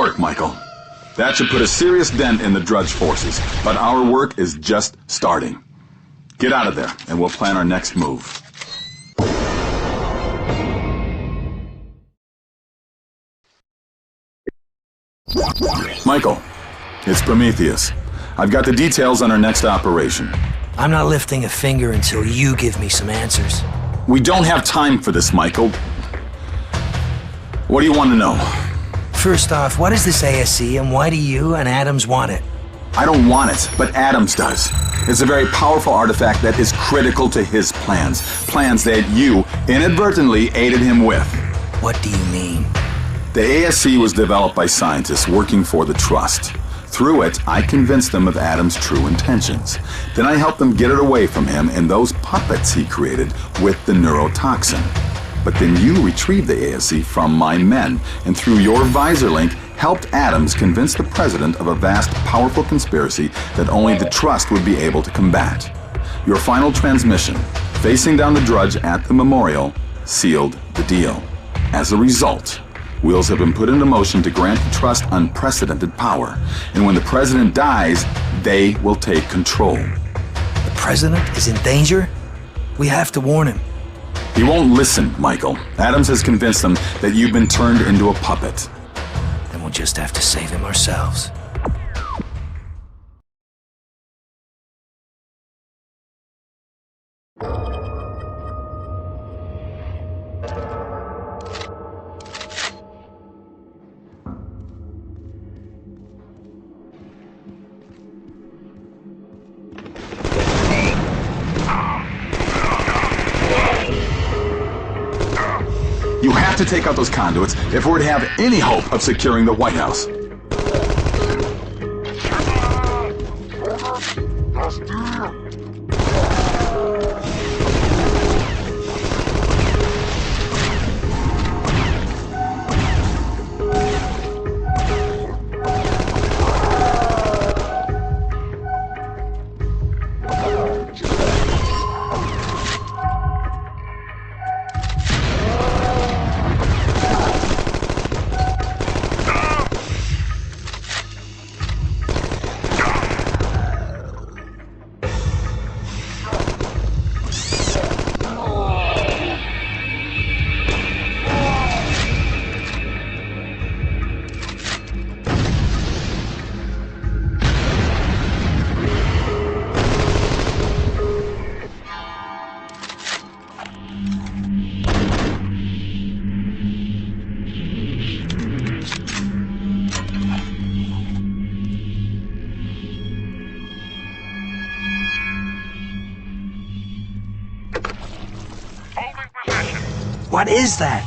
work, Michael. That should put a serious dent in the Drudge forces, but our work is just starting. Get out of there, and we'll plan our next move. Michael, it's Prometheus. I've got the details on our next operation. I'm not lifting a finger until you give me some answers. We don't have time for this, Michael. What do you want to know? First off, what is this ASC and why do you and Adams want it? I don't want it, but Adams does. It's a very powerful artifact that is critical to his plans. Plans that you inadvertently aided him with. What do you mean? The ASC was developed by scientists working for the Trust. Through it, I convinced them of Adam's true intentions. Then I helped them get it away from him and those puppets he created with the neurotoxin. But then you retrieved the ASC from my men, and through your visor link, helped Adams convince the president of a vast, powerful conspiracy that only the Trust would be able to combat. Your final transmission, facing down the Drudge at the memorial, sealed the deal. As a result, wheels have been put into motion to grant the Trust unprecedented power. And when the president dies, they will take control. The president is in danger? We have to warn him. He won't listen, Michael. Adams has convinced them that you've been turned into a puppet. Then we'll just have to save him ourselves. You have to take out those conduits if we're to have any hope of securing the White House. What is that?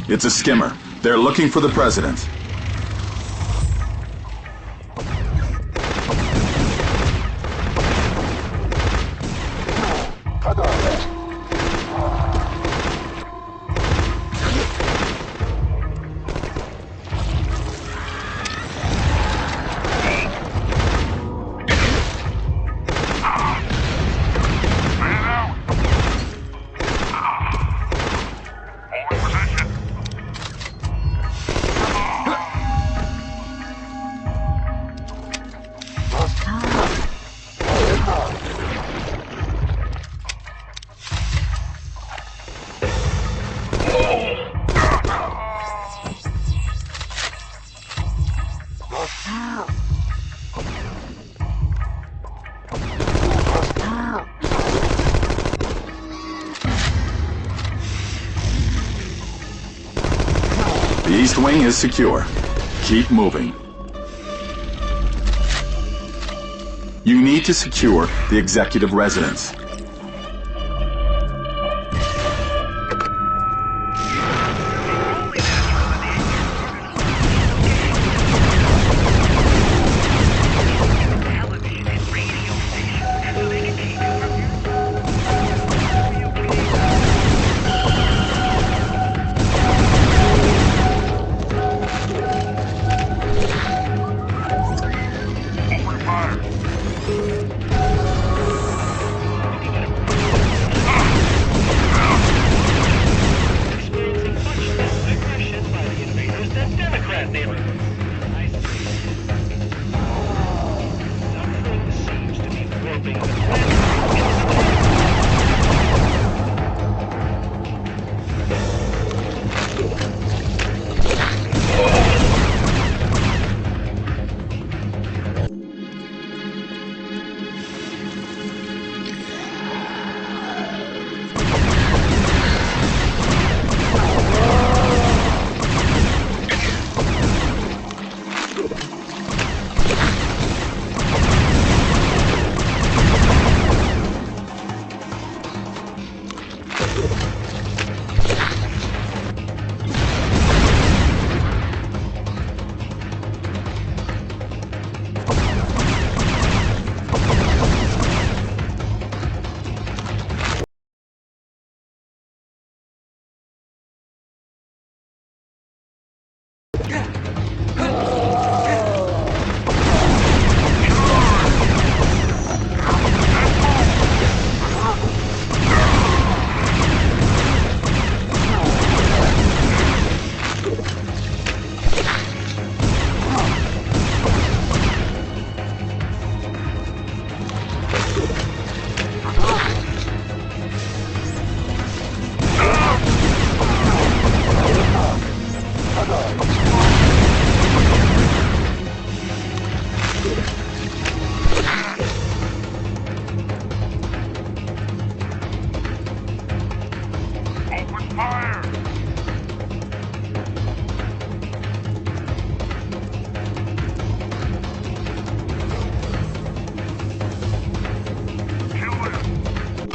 It's a skimmer. They're looking for the president. The east wing is secure. Keep moving. You need to secure the executive residence.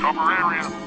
Cover area.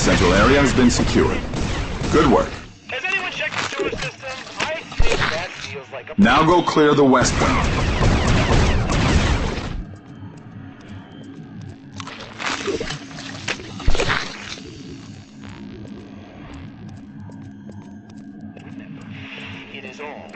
Central area has been secured. Good work. Has anyone checked the sewer system? I think that feels like a... Now go clear the west wing. It is all.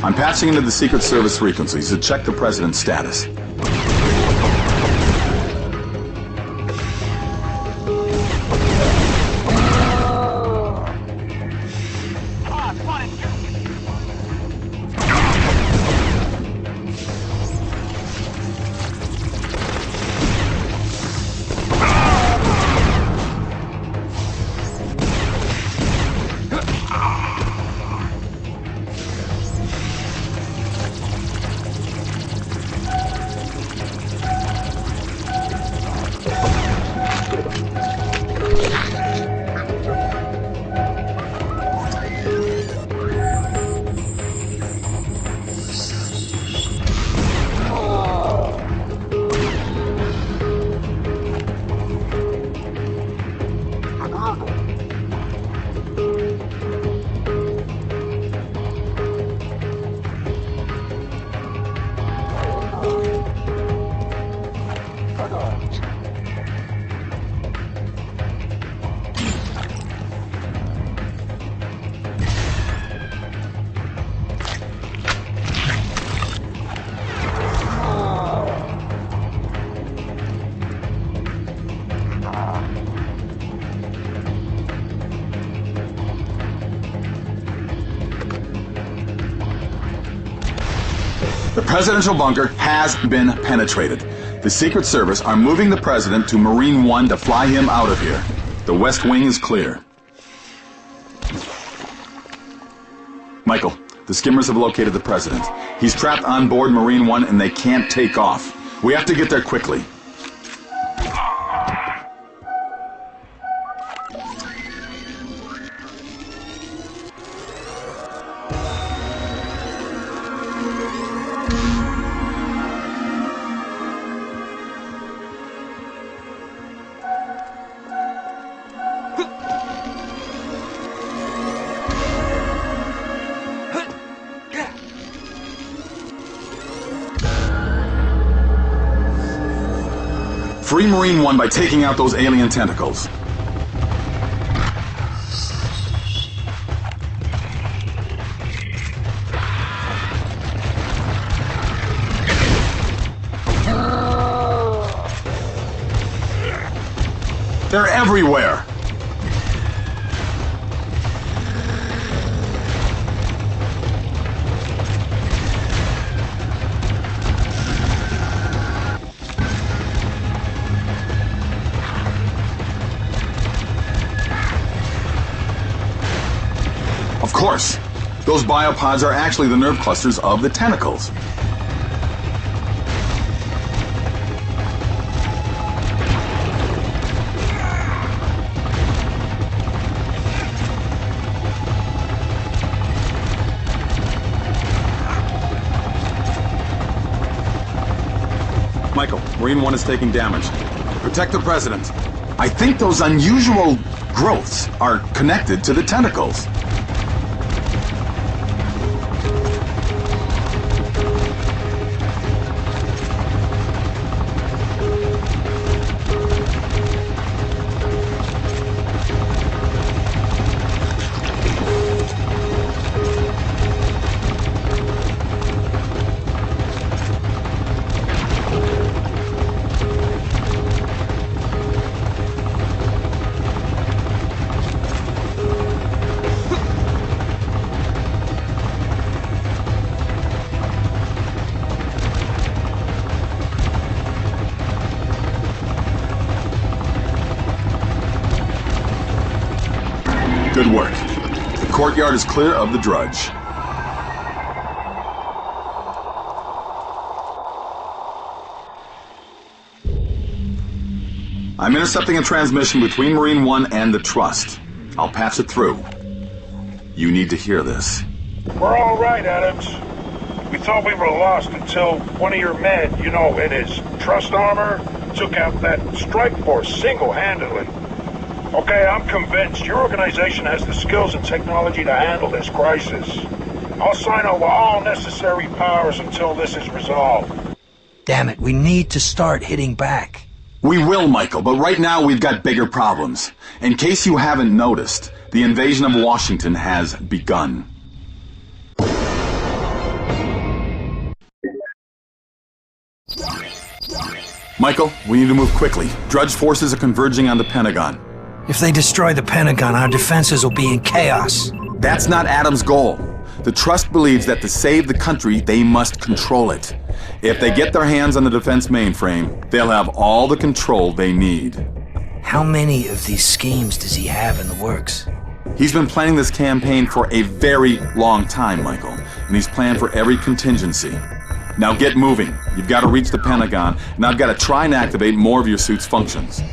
I'm patching into the Secret Service frequencies to check the President's status. presidential bunker has been penetrated. The Secret Service are moving the president to Marine One to fly him out of here. The West Wing is clear. Michael, the skimmers have located the president. He's trapped on board Marine One and they can't take off. We have to get there quickly. Free Marine One by taking out those alien tentacles. They're everywhere! Of course! Those biopods are actually the nerve clusters of the tentacles. Michael, Marine One is taking damage. Protect the president. I think those unusual growths are connected to the tentacles. Good work. The courtyard is clear of the drudge. I'm intercepting a transmission between Marine One and the Trust. I'll patch it through. You need to hear this. We're all right, Adams. We thought we were lost until one of your men, you know, in his trust armor, took out that strike force single-handedly. Okay, I'm convinced your organization has the skills and technology to handle this crisis. I'll sign over all necessary powers until this is resolved. Damn it, we need to start hitting back. We will, Michael, but right now we've got bigger problems. In case you haven't noticed, the invasion of Washington has begun. Michael, we need to move quickly. Drudge forces are converging on the Pentagon. If they destroy the Pentagon, our defenses will be in chaos. That's not Adams' goal. The Trust believes that to save the country, they must control it. If they get their hands on the defense mainframe, they'll have all the control they need. How many of these schemes does he have in the works? He's been planning this campaign for a very long time, Michael, and he's planned for every contingency. Now get moving. You've got to reach the Pentagon, and I've got to try and activate more of your suit's functions.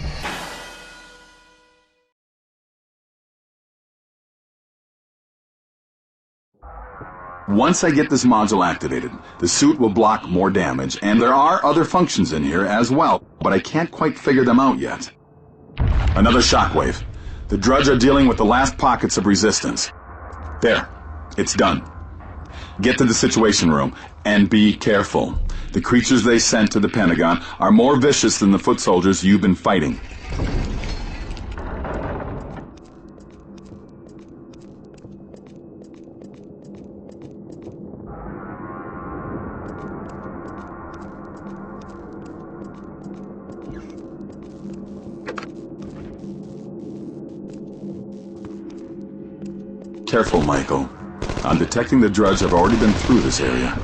Once I get this module activated, the suit will block more damage, and there are other functions in here as well, but I can't quite figure them out yet. Another shockwave. The Drudge are dealing with the last pockets of resistance. There. It's done. Get to the Situation Room, and be careful. The creatures they sent to the Pentagon are more vicious than the foot soldiers you've been fighting. Careful, Michael. I'm detecting the Drudge have already been through this area.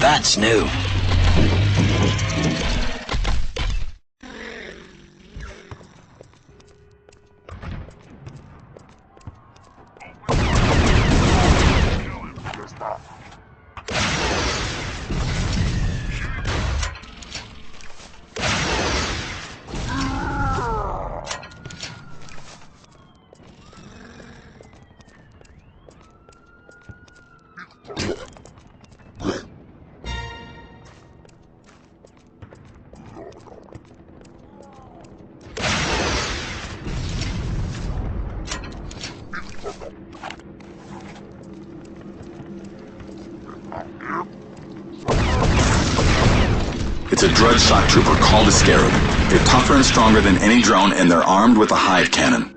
That's new. It's a drudge shock trooper called a Scarab. They're tougher and stronger than any drone, and they're armed with a hive cannon.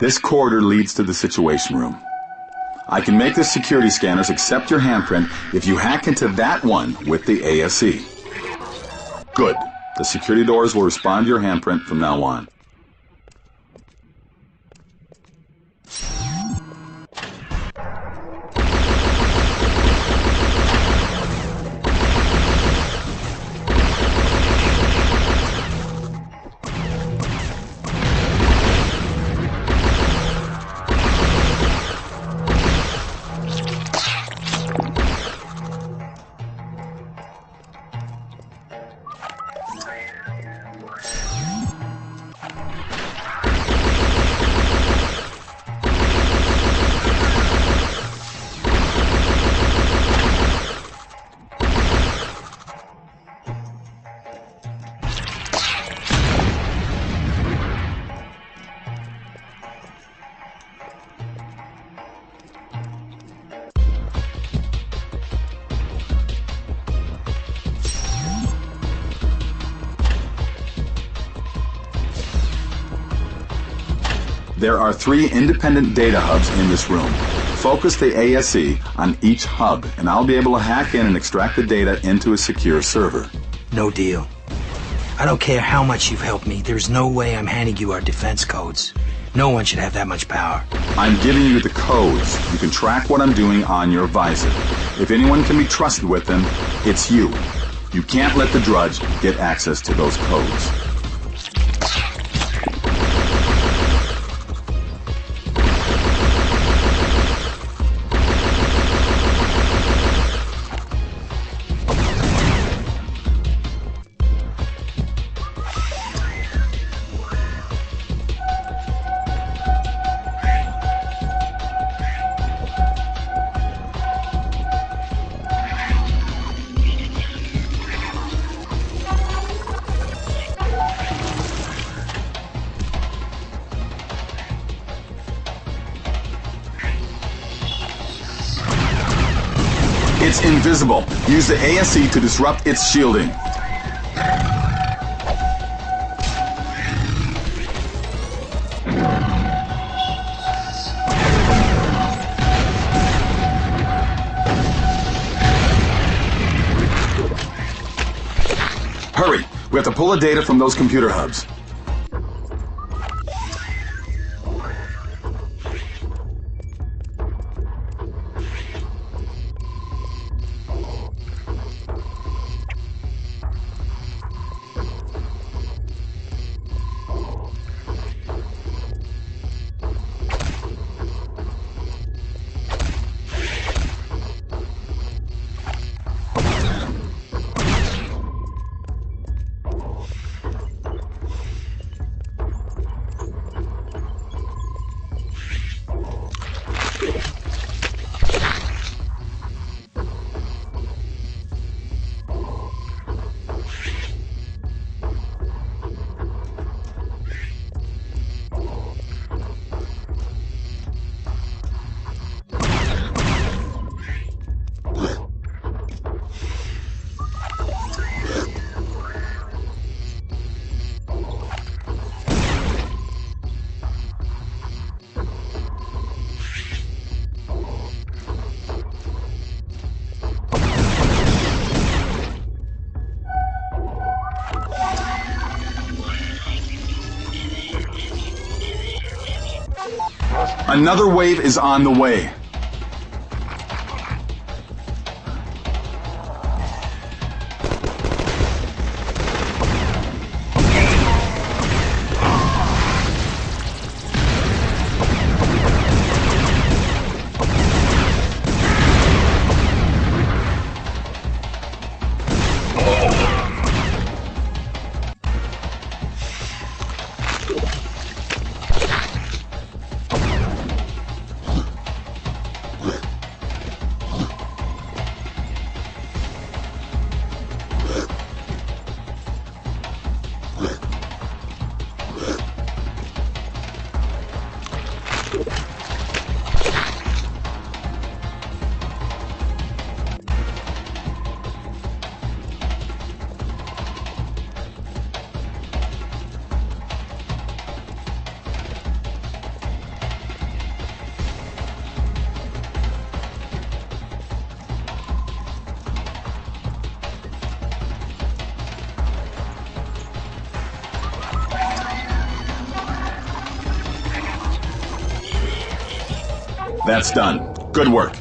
This corridor leads to the Situation Room. I can make the security scanners accept your handprint if you hack into that one with the ASE. Good. The security doors will respond to your handprint from now on. There are 3 independent data hubs in this room. Focus the ASE on each hub, and I'll be able to hack in and extract the data into a secure server. No deal. I don't care how much you've helped me. There's no way I'm handing you our defense codes. No one should have that much power. I'm giving you the codes. You can track what I'm doing on your visor. If anyone can be trusted with them, it's you. You can't let the Drudge get access to those codes. It's invisible. Use the ASE to disrupt its shielding. We have to pull the data from those computer hubs. Another wave is on the way. That's done. Good work.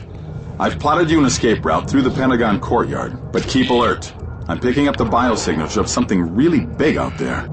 I've plotted you an escape route through the Pentagon courtyard, but keep alert. I'm picking up the biosignature of something really big out there.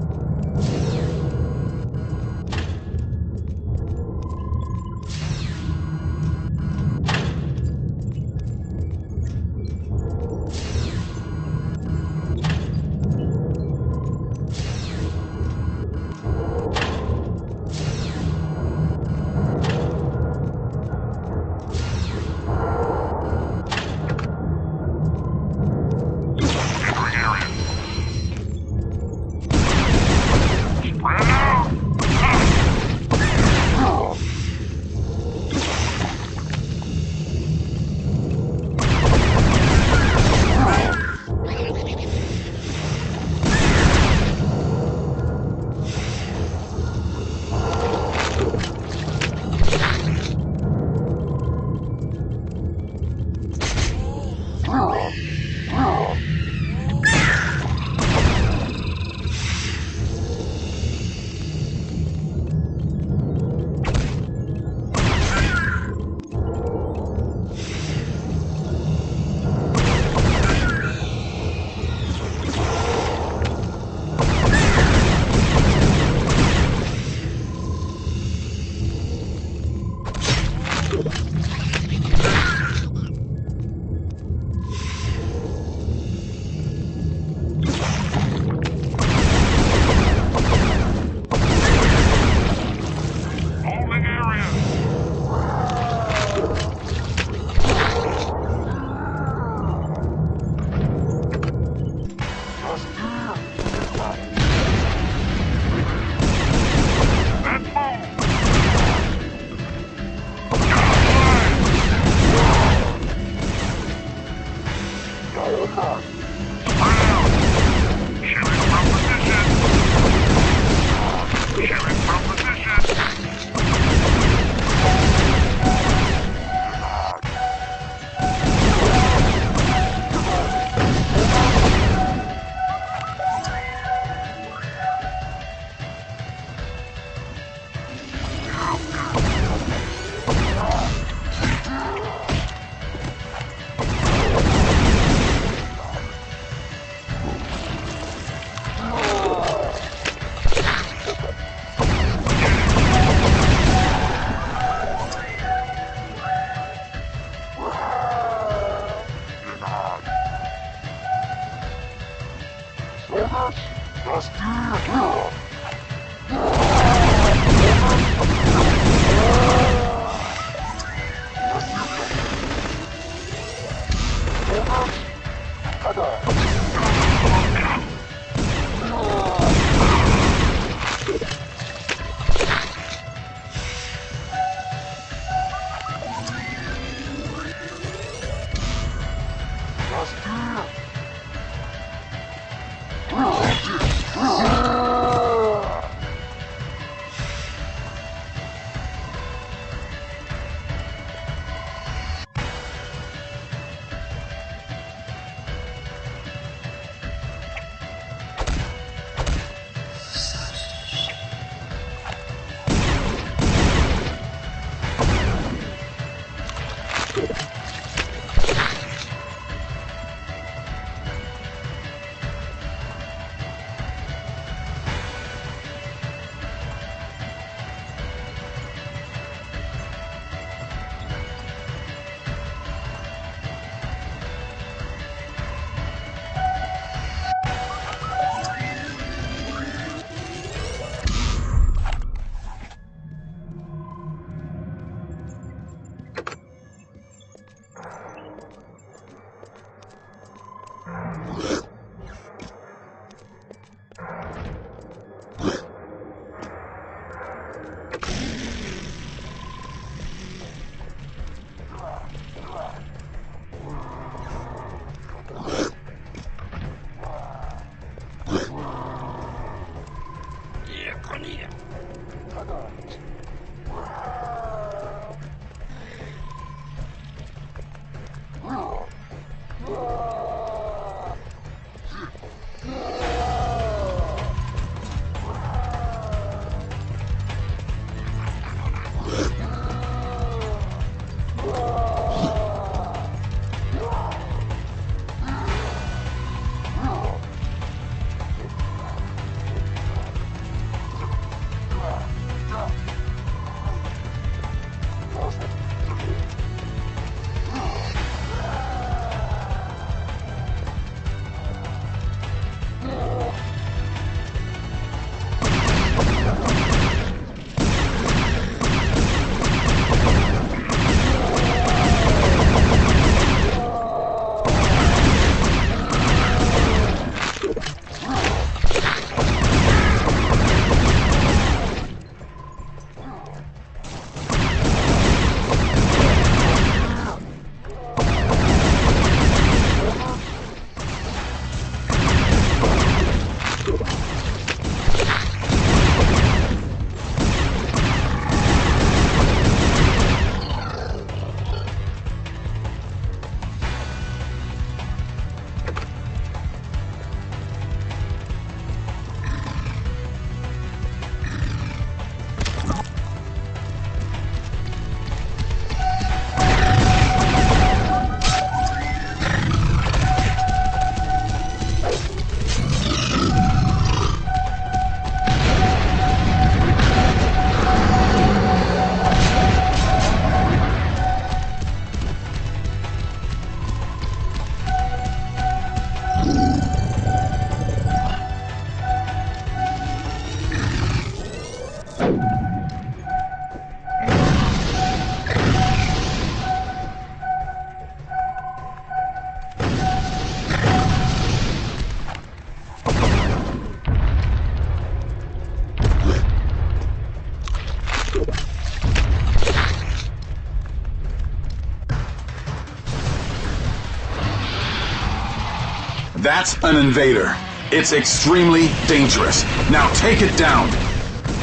That's an invader. It's extremely dangerous. Now take it down.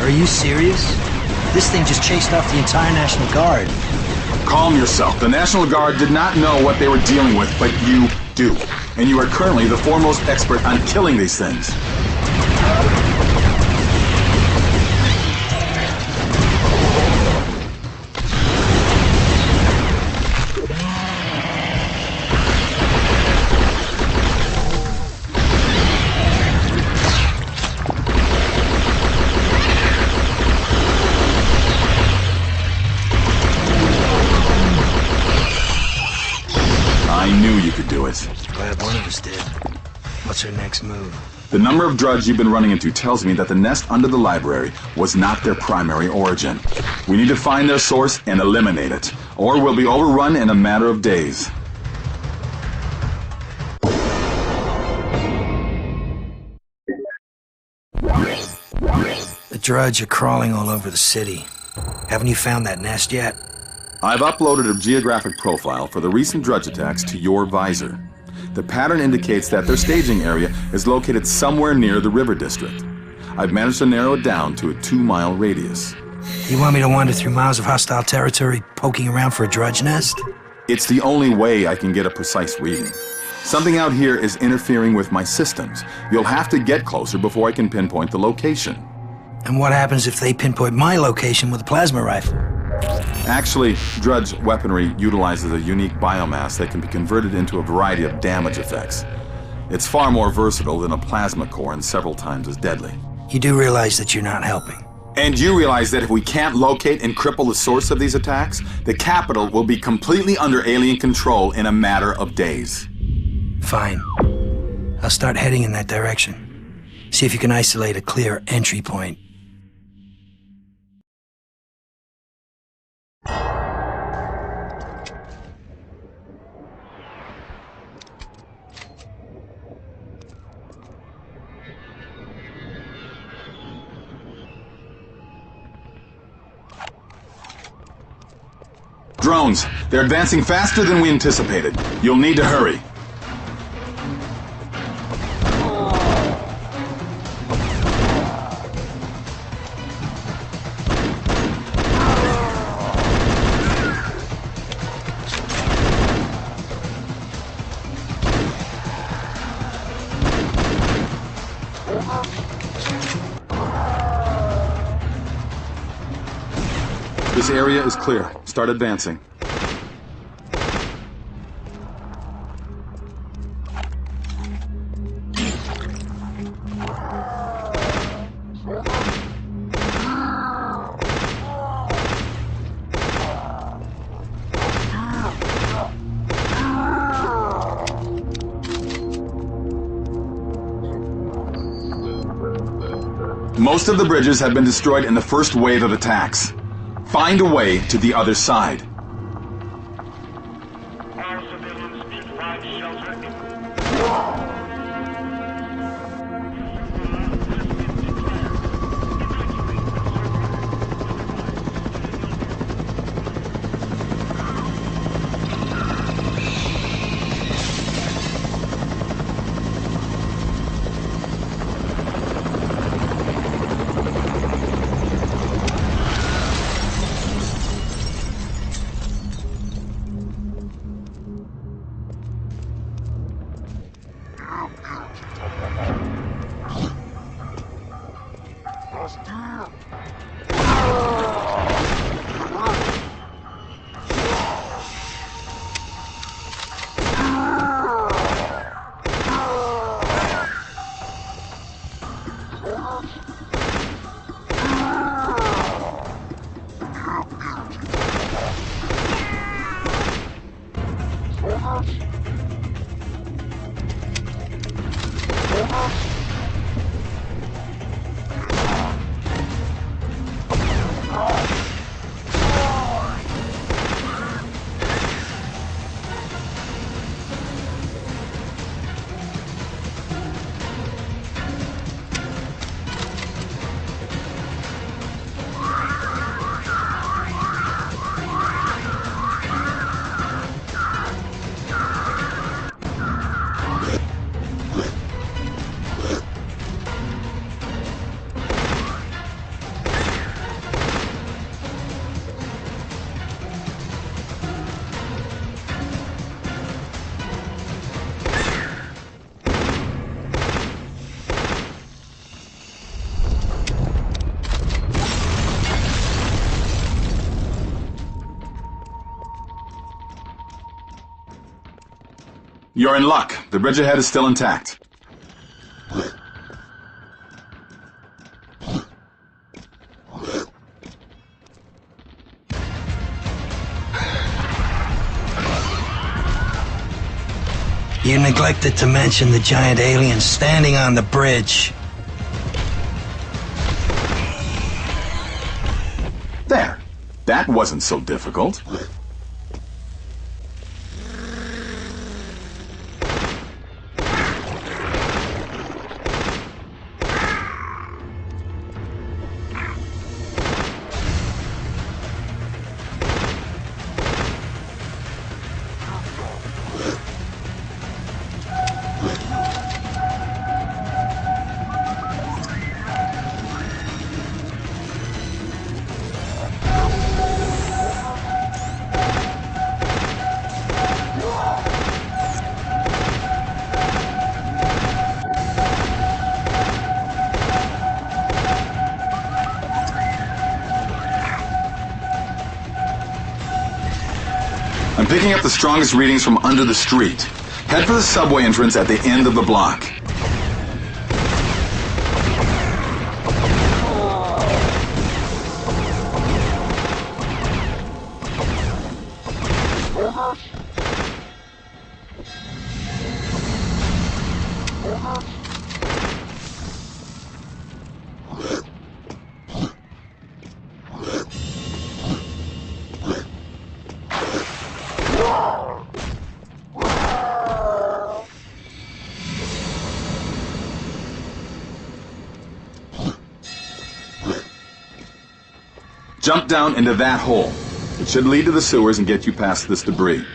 Are you serious? This thing just chased off the entire National Guard. Calm yourself. The National Guard did not know what they were dealing with, but you do. And you are currently the foremost expert on killing these things. I knew you could do it. Glad one of us did. What's our next move? The number of drudge you've been running into tells me that the nest under the library was not their primary origin. We need to find their source and eliminate it, or we'll be overrun in a matter of days. The drudge are crawling all over the city. Haven't you found that nest yet? I've uploaded a geographic profile for the recent drudge attacks to your visor. The pattern indicates that their staging area is located somewhere near the river district. I've managed to narrow it down to a 2-mile radius. You want me to wander through miles of hostile territory, poking around for a drudge nest? It's the only way I can get a precise reading. Something out here is interfering with my systems. You'll have to get closer before I can pinpoint the location. And what happens if they pinpoint my location with a plasma rifle? Actually, drudge weaponry utilizes a unique biomass that can be converted into a variety of damage effects. It's far more versatile than a plasma core and several times as deadly. You do realize that you're not helping. And you realize that if we can't locate and cripple the source of these attacks, the capital will be completely under alien control in a matter of days. Fine. I'll start heading in that direction. See if you can isolate a clear entry point. Drones. They're advancing faster than we anticipated. You'll need to hurry. This area is clear. Start advancing. Most of the bridges have been destroyed in the first wave of attacks. Find a way to the other side. All civilians should find shelter. You're in luck. The bridge ahead is still intact. You neglected to mention the giant alien standing on the bridge. There. That wasn't so difficult. I'm picking up the strongest readings from under the street. Head for the subway entrance at the end of the block. Jump down into that hole. It should lead to the sewers and get you past this debris.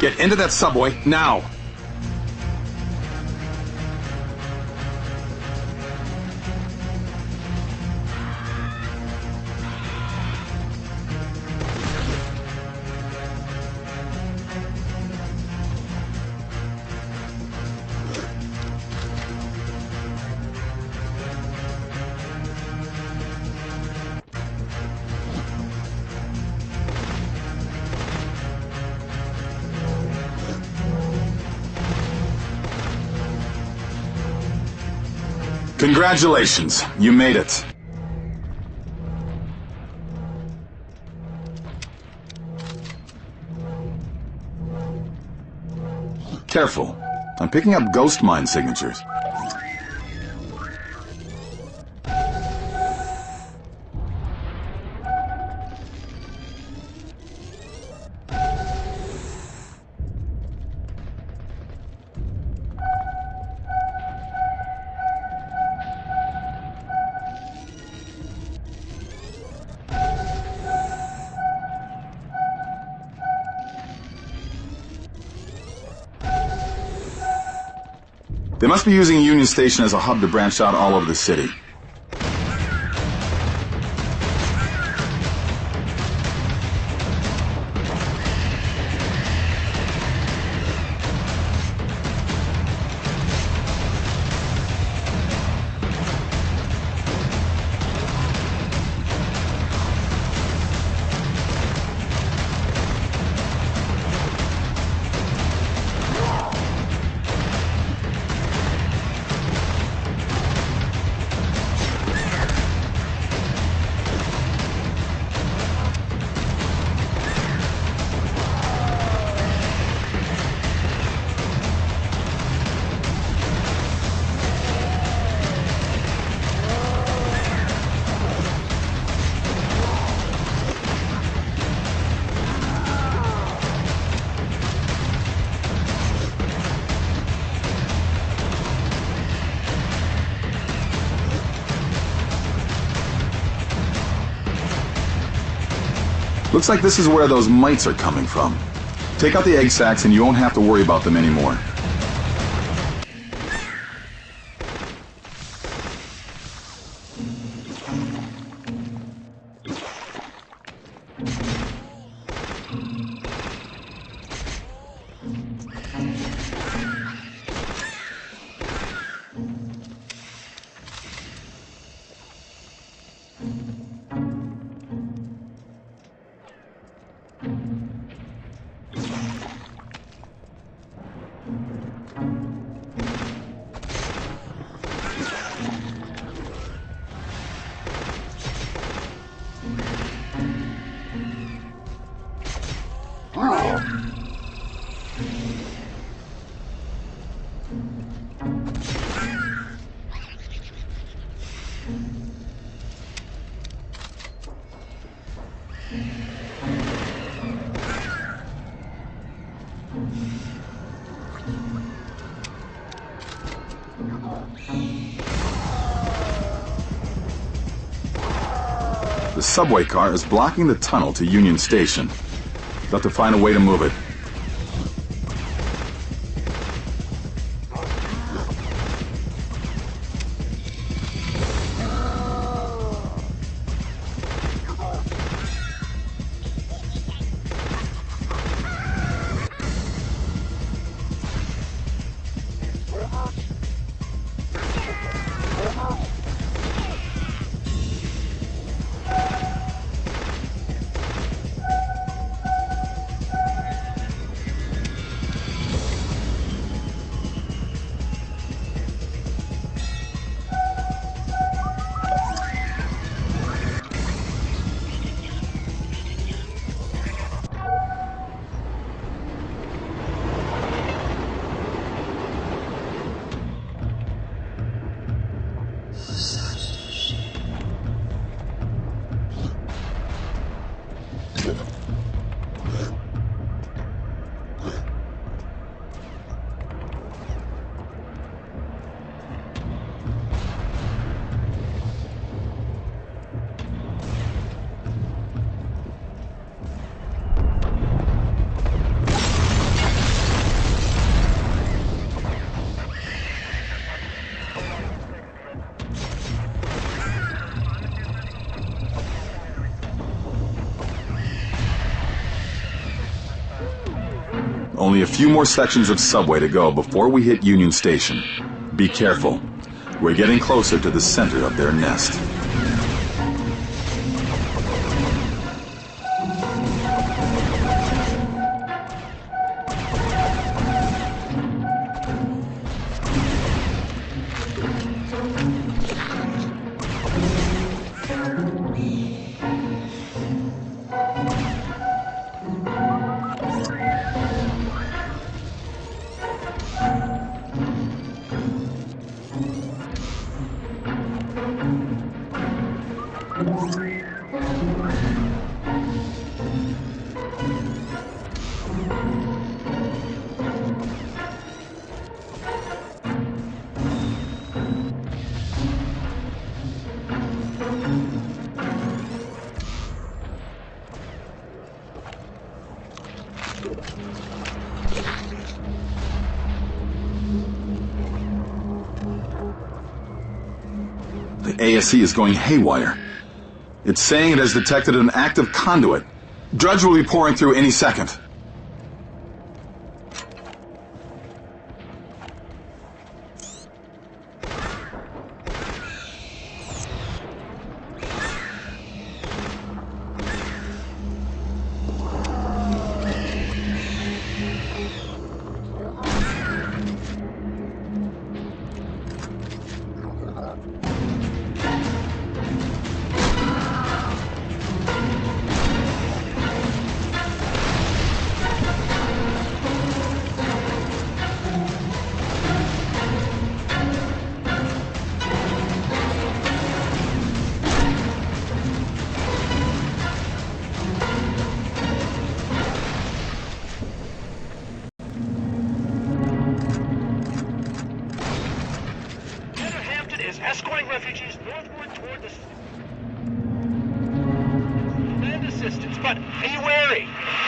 Get into that subway, now! Congratulations, you made it. Careful, I'm picking up ghost mine signatures. They must be using Union Station as a hub to branch out all over the city. Looks like this is where those mites are coming from. Take out the egg sacs and you won't have to worry about them anymore. The subway car is blocking the tunnel to Union Station. They'll have to find a way to move it. Only a few more sections of subway to go before we hit Union Station. Be careful. We're getting closer to the center of their nest. The ASE is going haywire. It's saying it has detected an active conduit. Drudge will be pouring through any second. escorting refugees northward toward the... and assistance, but be wary.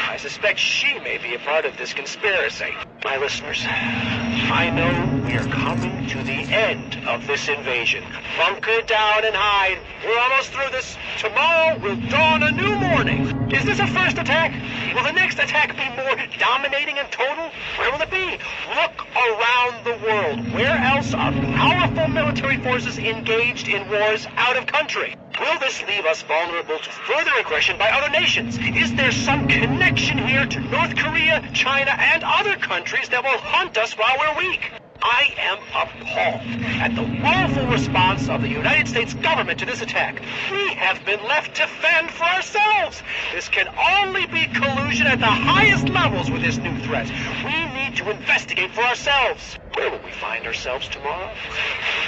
I suspect she may be a part of this conspiracy. My listeners, I know we are coming to the end of this invasion. Bunker down and hide. We're almost through this. Tomorrow will dawn a new morning. Is this a first attack? Will the next attack be more dominating and total? Where will it be? Look around the world. Where else are powerful military forces engaged in wars out of country? Will this leave us vulnerable to further aggression by other nations? Is there some connection here to North Korea, China, and other countries that will hunt us while we're weak? I am appalled at the woeful response of the United States government to this attack. We have been left to fend for ourselves. This can only be collusion at the highest levels with this new threat. We need to investigate for ourselves. Where will we find ourselves tomorrow?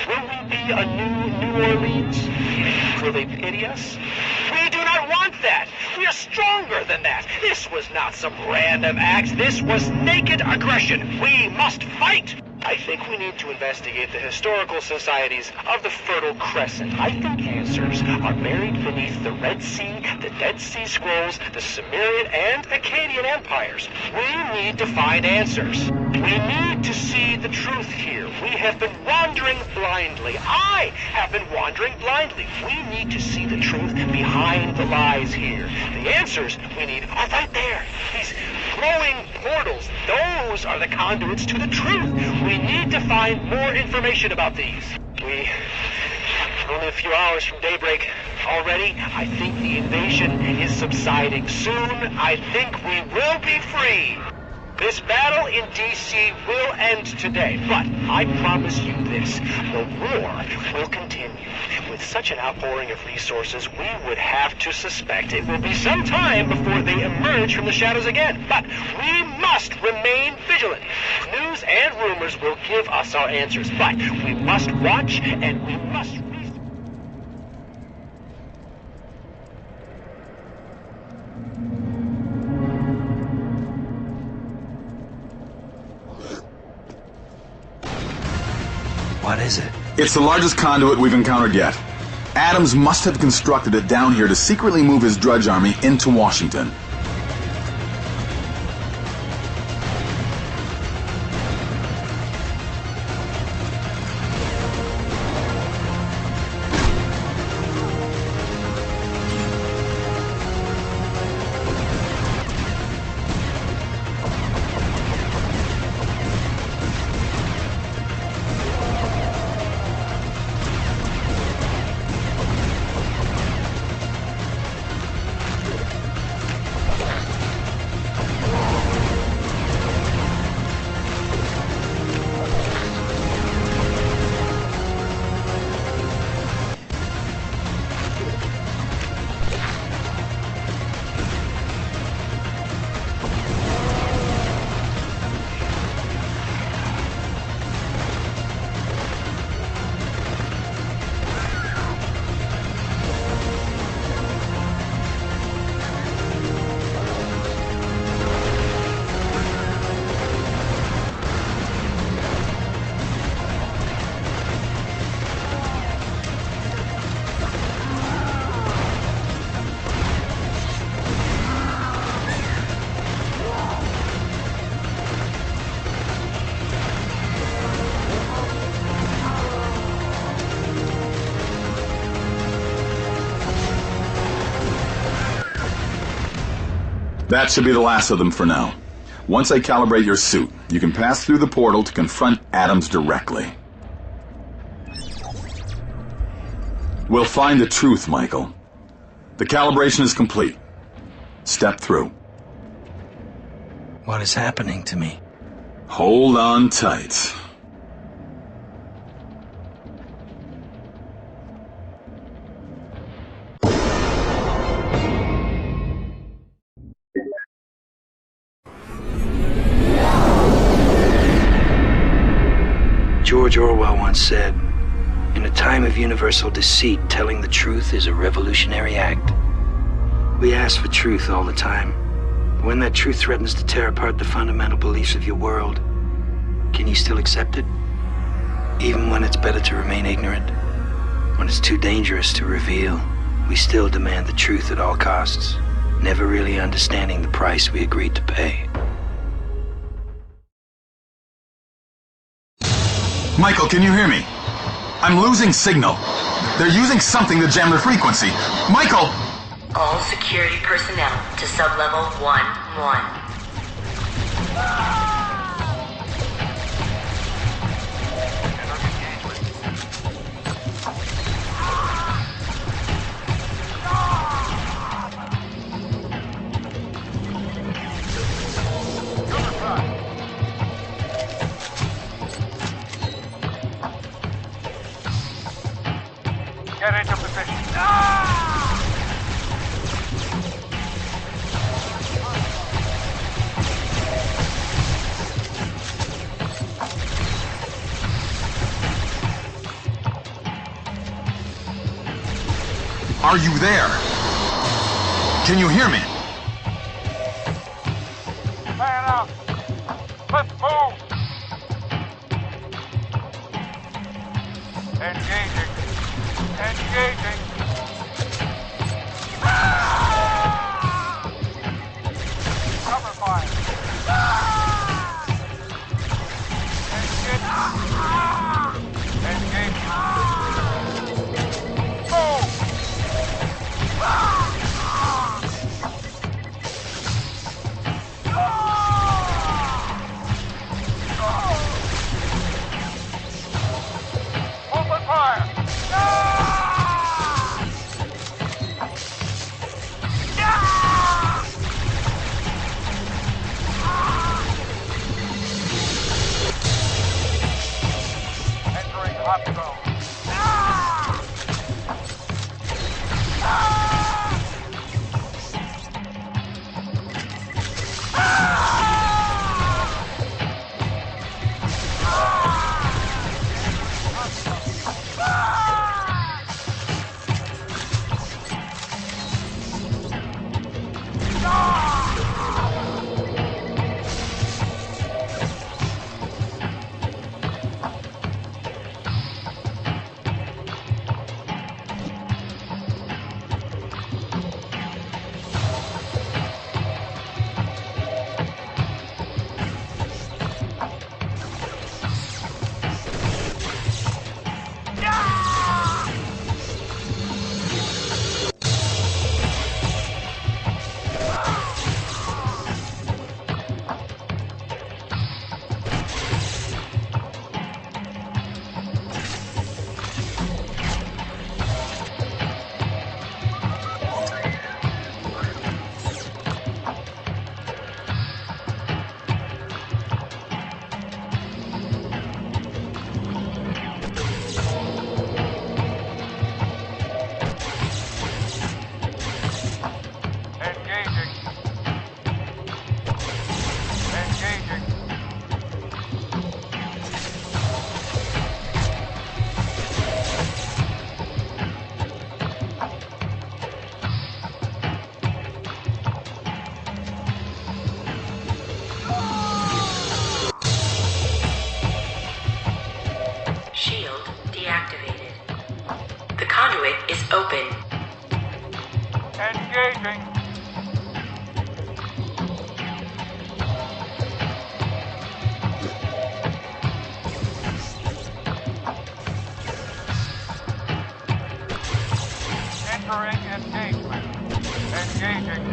Will we be a new Orleans? Will they pity us? We do not want that. We are stronger than that. This was not some random act. This was naked aggression. We must fight. I think we need to investigate the historical societies of the Fertile Crescent. I think answers are buried beneath the Red Sea, the Dead Sea Scrolls, the Sumerian and Akkadian empires. We need to find answers. We need to see the truth here. We have been wandering blindly. I have been wandering blindly. We need to see the truth behind the lies here. The answers we need are right there. These glowing portals, those are the conduits to the truth. We need to find more information about these. We only a few hours from daybreak already. I think the invasion is subsiding soon. I think we will be free. This battle in D.C. will end today, but I promise you this, the war will continue. With such an outpouring of resources, we would have to suspect it will be some time before they emerge from the shadows again. But we must remain vigilant. News and rumors will give us our answers, but we must watch and we must... What is it? It's the largest conduit we've encountered yet. Adams must have constructed it down here to secretly move his Drudge army into Washington. That should be the last of them for now. Once I calibrate your suit, you can pass through the portal to confront Adams directly. We'll find the truth, Michael. The calibration is complete. Step through. What is happening to me? Hold on tight. George Orwell once said, "In a time of universal deceit, telling the truth is a revolutionary act." We ask for truth all the time. But when that truth threatens to tear apart the fundamental beliefs of your world, can you still accept it? Even when it's better to remain ignorant, when it's too dangerous to reveal, we still demand the truth at all costs, never really understanding the price we agreed to pay. Michael, can you hear me? I'm losing signal. They're using something to jam the frequency. Michael! All security personnel to sublevel 1-1. Get into position. Are you there? Can you hear me? Man up. Let's move. Engaging. Engaging. Cover fire. Engage. Move. Open fire. Entering hot zone. Shield deactivated. The conduit is open. Engaging. Entering engagement. Engaging.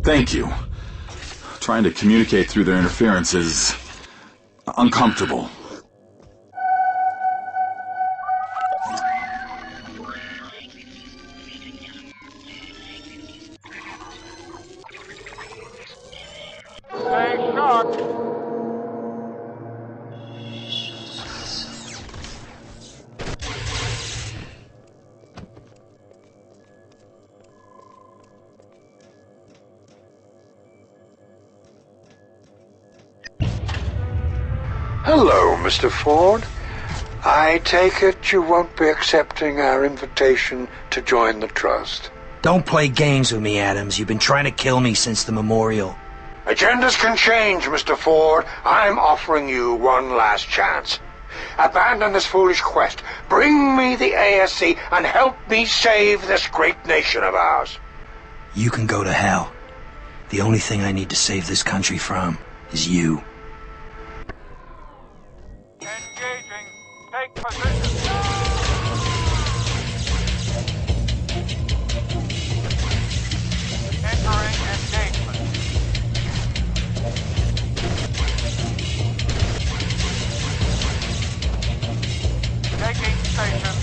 Thank you. Trying to communicate through their interference is uncomfortable. Stay sharp. Hello, Mr. Ford. I take it you won't be accepting our invitation to join the Trust. Don't play games with me, Adams. You've been trying to kill me since the memorial. Agendas can change, Mr. Ford. I'm offering you one last chance. Abandon this foolish quest. Bring me the ASC and help me save this great nation of ours. You can go to hell. The only thing I need to save this country from is you. Engaging. Take position. Entering engagement. Taking station.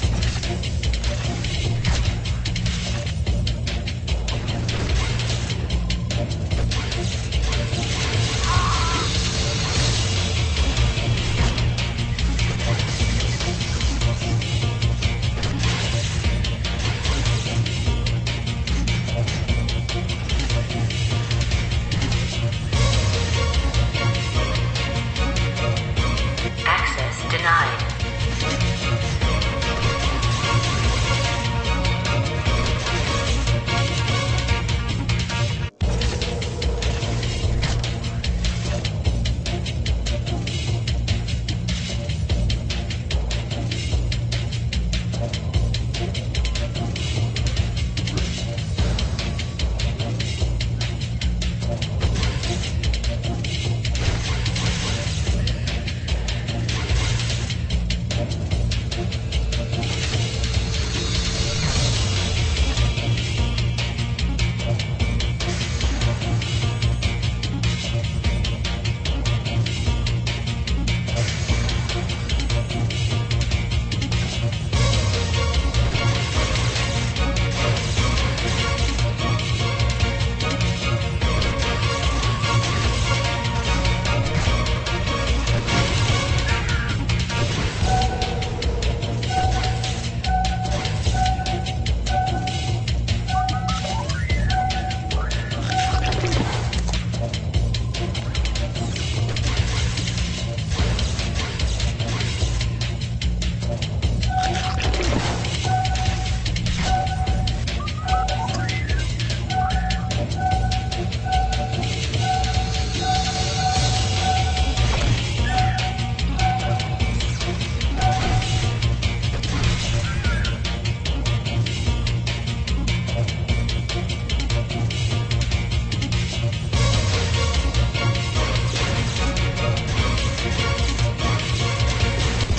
Access denied.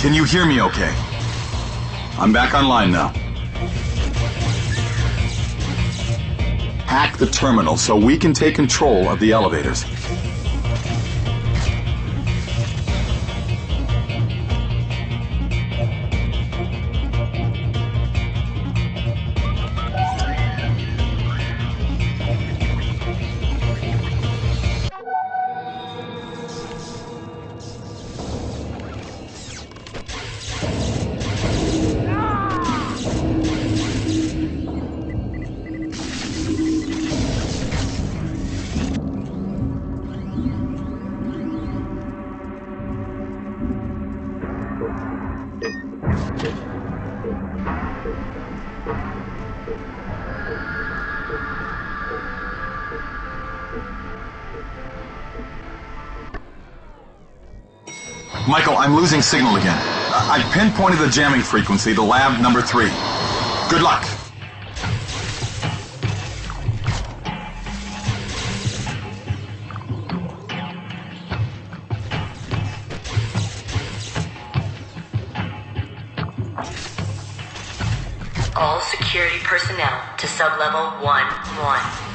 Can you hear me okay? I'm back online now. Hack the terminal so we can take control of the elevators. Michael, I'm losing signal again. I pinpointed the jamming frequency to lab number 3. Good luck. All security personnel to sublevel 1-1.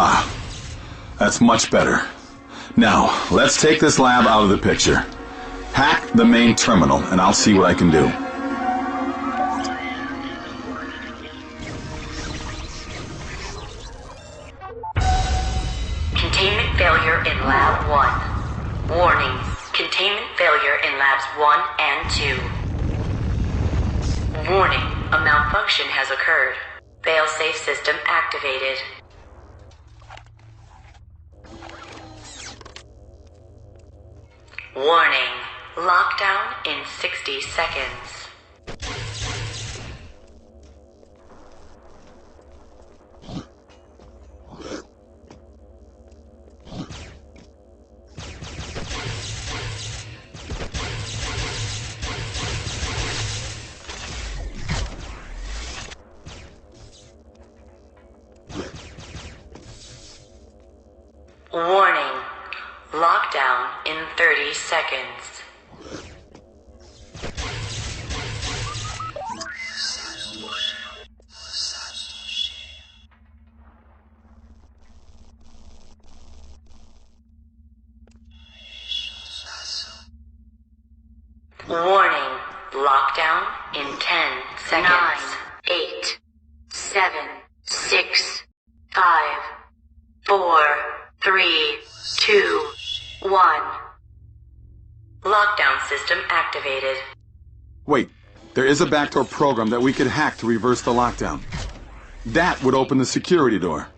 Ah, that's much better. Now, let's take this lab out of the picture. Hack the main terminal, and I'll see what I can do. Containment failure in Lab 1. Warning. Containment failure in Labs 1 and 2. Warning. A malfunction has occurred. Failsafe system activated. Warning. Lockdown in 60 seconds. Warning. Lockdown in 30 seconds. Warning. Lockdown in 10 seconds. 9, 8, 7, 6, 5, 4, 3, 2, 1. Lockdown system activated. Wait, there is a backdoor program that we could hack to reverse the lockdown. That would open the security door.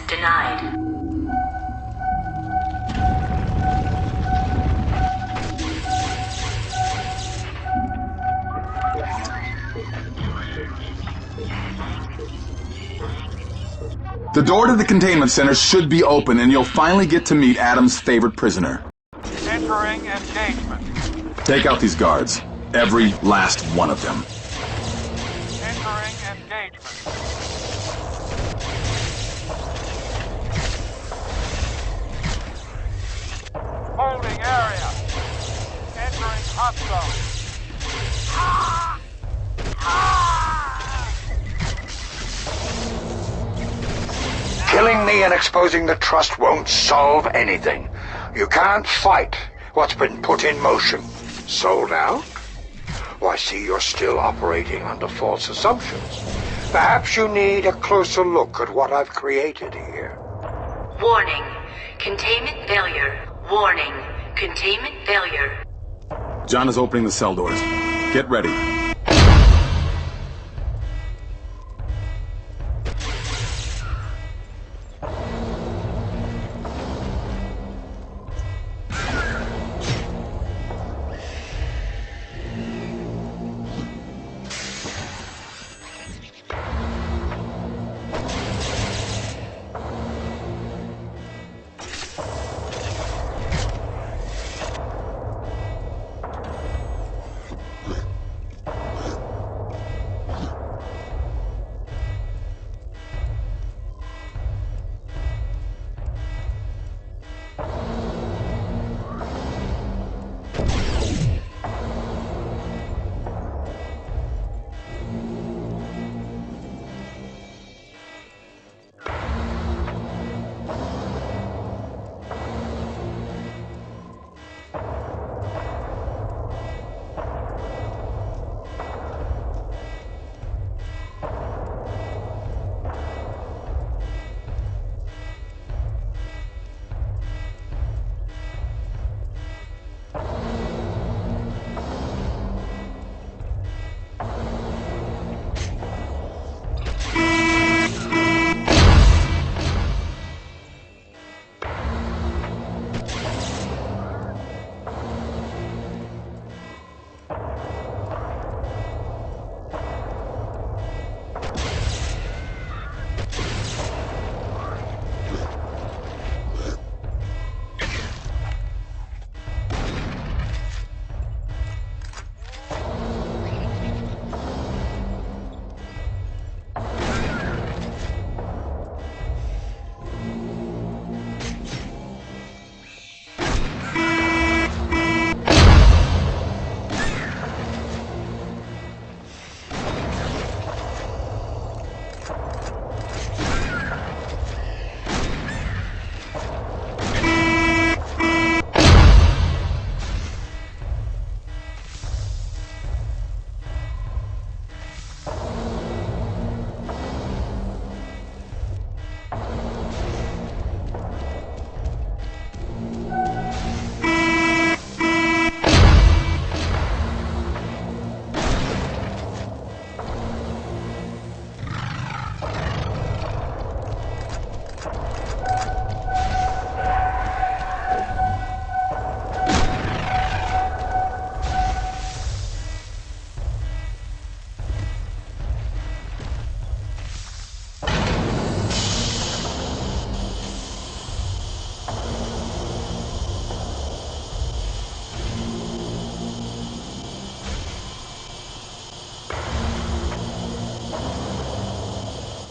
Denied. The door to the containment center should be open, and you'll finally get to meet Adam's favorite prisoner. Entering engagement. Take out these guards. Every last one of them. Entering engagement. Holding area. Entering hot zone. Killing me and exposing the trust won't solve anything. You can't fight what's been put in motion. Sold out? Well, I see you're still operating under false assumptions. Perhaps you need a closer look at what I've created here. Warning. Containment failure. Warning. Containment failure. John is opening the cell doors. Get ready.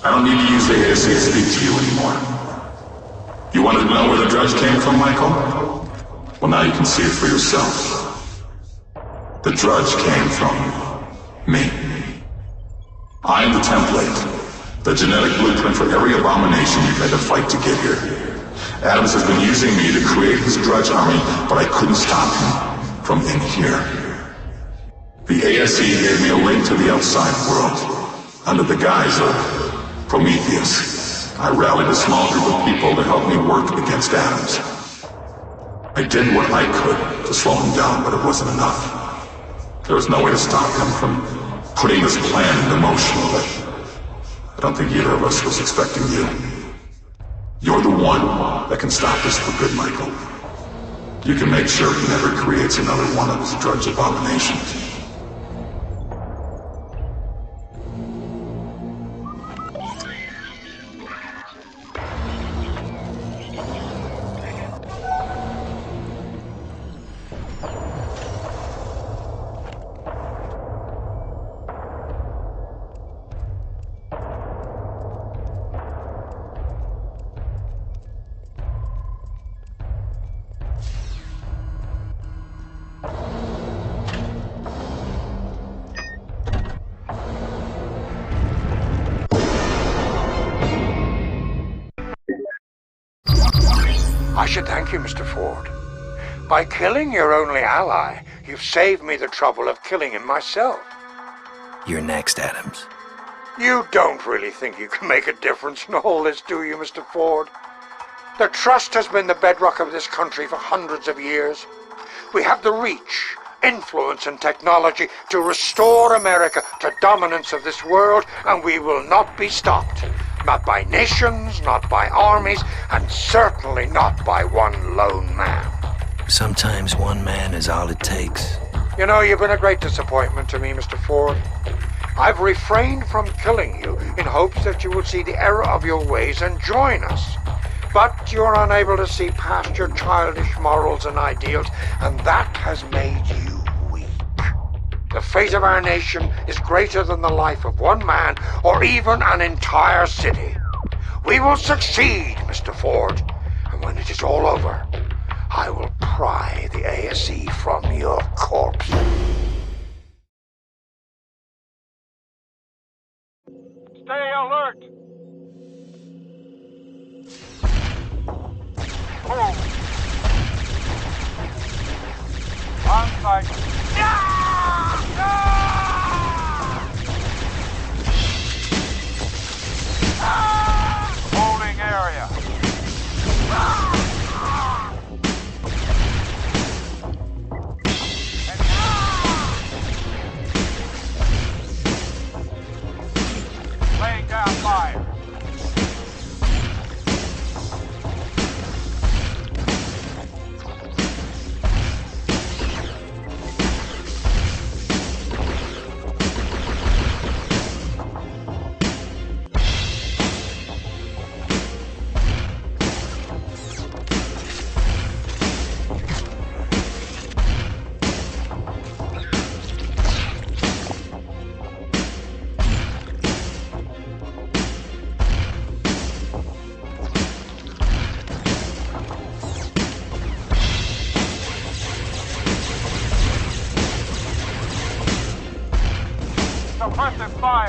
I don't need to use the ASC to speak to you anymore. You wanted to know where the drudge came from, Michael? Well, now you can see it for yourself. The drudge came from me. I'm the template, the genetic blueprint for every abomination you've had to fight to get here. Adams has been using me to create his drudge army, but I couldn't stop him from in here. The ASC gave me a link to the outside world, under the guise of Prometheus. I rallied a small group of people to help me work against Adams. I did what I could to slow him down, but it wasn't enough. There was no way to stop him from putting this plan into motion, but I don't think either of us was expecting you. You're the one that can stop this for good, Michael. You can make sure he never creates another one of his drudge abominations. I should thank you, Mr. Ford. By killing your only ally, you've saved me the trouble of killing him myself. You're next, Adams. You don't really think you can make a difference in all this, do you, Mr. Ford? The trust has been the bedrock of this country for hundreds of years. We have the reach, influence, and technology to restore America to dominance of this world, and we will not be stopped. Not by nations, not by armies, and certainly not by one lone man. Sometimes one man is all it takes. You know, you've been a great disappointment to me, Mr. Ford. I've refrained from killing you in hopes that you will see the error of your ways and join us. But you're unable to see past your childish morals and ideals, and that has made you weak. The fate of our nation is greater than the life of one man or even an entire city. We will succeed, Mr. Ford, and when it is all over, I will pry the ASE from your corpse. Stay alert! Move! On cycle. Holding area. Laying down fire. Suppressive fire!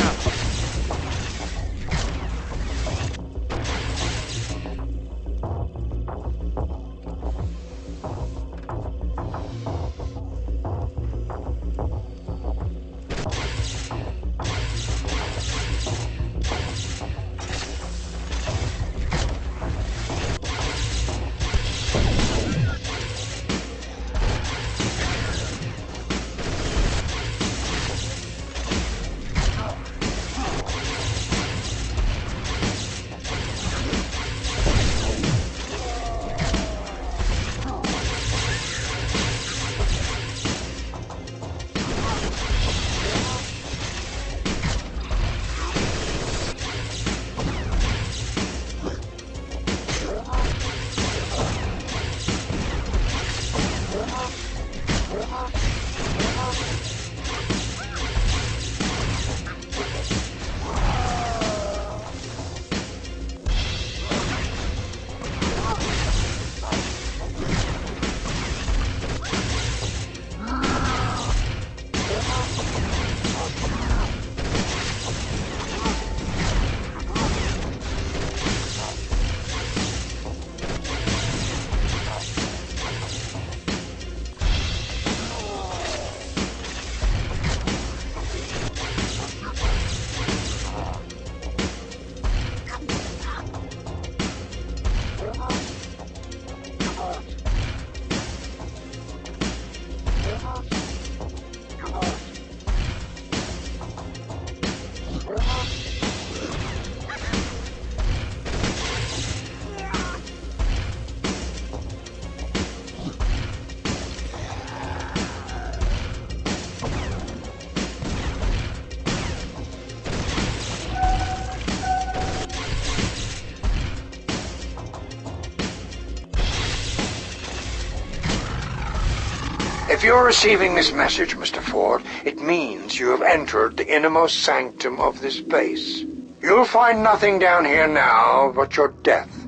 If you're receiving this message, Mr. Ford, it means you have entered the innermost sanctum of this base. You'll find nothing down here now but your death.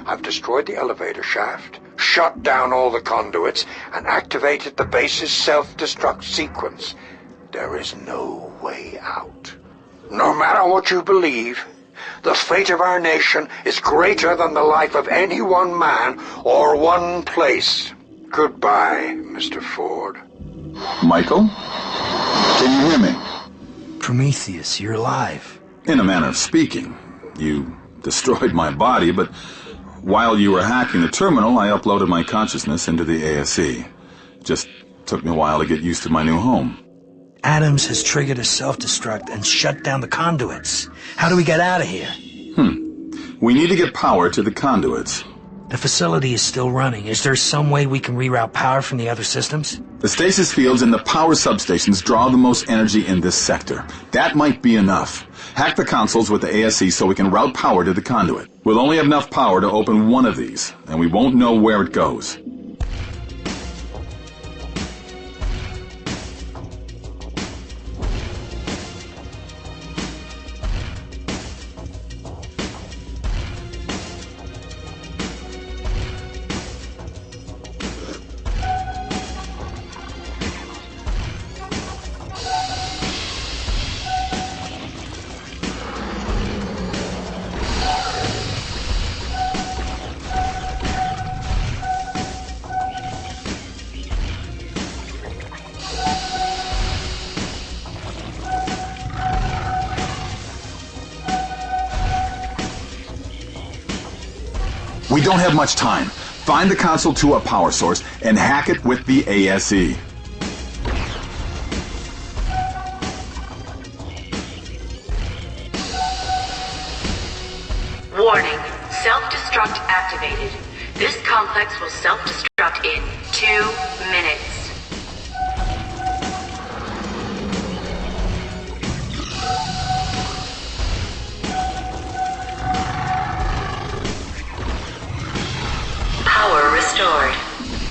I've destroyed the elevator shaft, shut down all the conduits, and activated the base's self-destruct sequence. There is no way out. No matter what you believe, the fate of our nation is greater than the life of any one man or one place. Goodbye, Mr. Ford. Michael? Can you hear me? Prometheus, you're alive. In a manner of speaking. You destroyed my body, but while you were hacking the terminal, I uploaded my consciousness into the ASE. Just took me a while to get used to my new home. Adams has triggered a self-destruct and shut down the conduits. How do we get out of here? We need to get power to the conduits. The facility is still running. Is there some way we can reroute power from the other systems? The stasis fields and the power substations draw the most energy in this sector. That might be enough. Hack the consoles with the ASE so we can route power to the conduit. We'll only have enough power to open one of these, and we won't know where it goes. We don't have much time. Find the console to a power source and hack it with the ASE. Warning, self-destruct activated. This complex will self-destruct in 2 minutes. Power restored.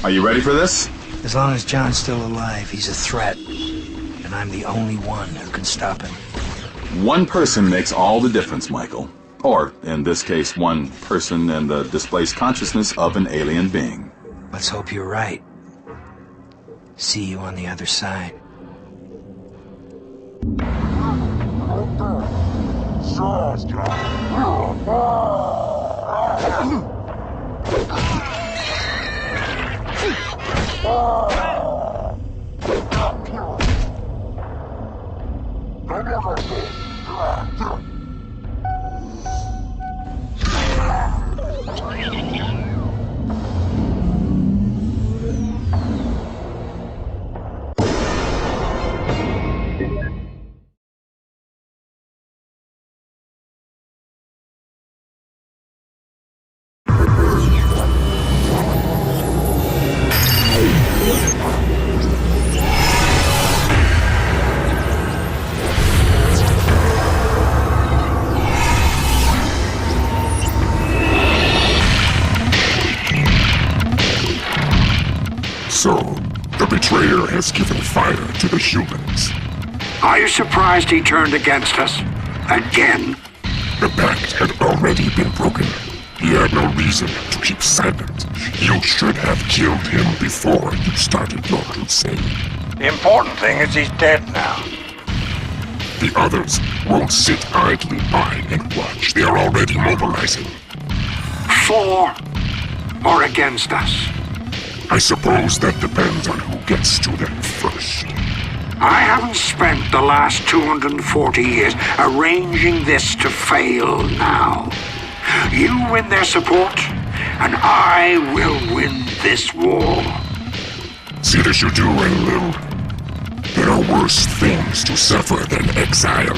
Are you ready for this? As long as John's still alive, he's a threat. And I'm the only one who can stop him. One person makes all the difference, Michael. Or, in this case, one person and the displaced consciousness of an alien being. Let's hope you're right. See you on the other side. So, the betrayer has given fire to the humans. Are you surprised he turned against us? Again? The pact had already been broken. He had no reason to keep silent. You should have killed him before you started your crusade. The important thing is he's dead now. The others won't sit idly by and watch. They're already mobilizing. For or against us? I suppose that depends on who gets to them first. I haven't spent the last 240 years arranging this to fail now. You win their support, and I will win this war. See that you do, Enlil. There are worse things to suffer than exile.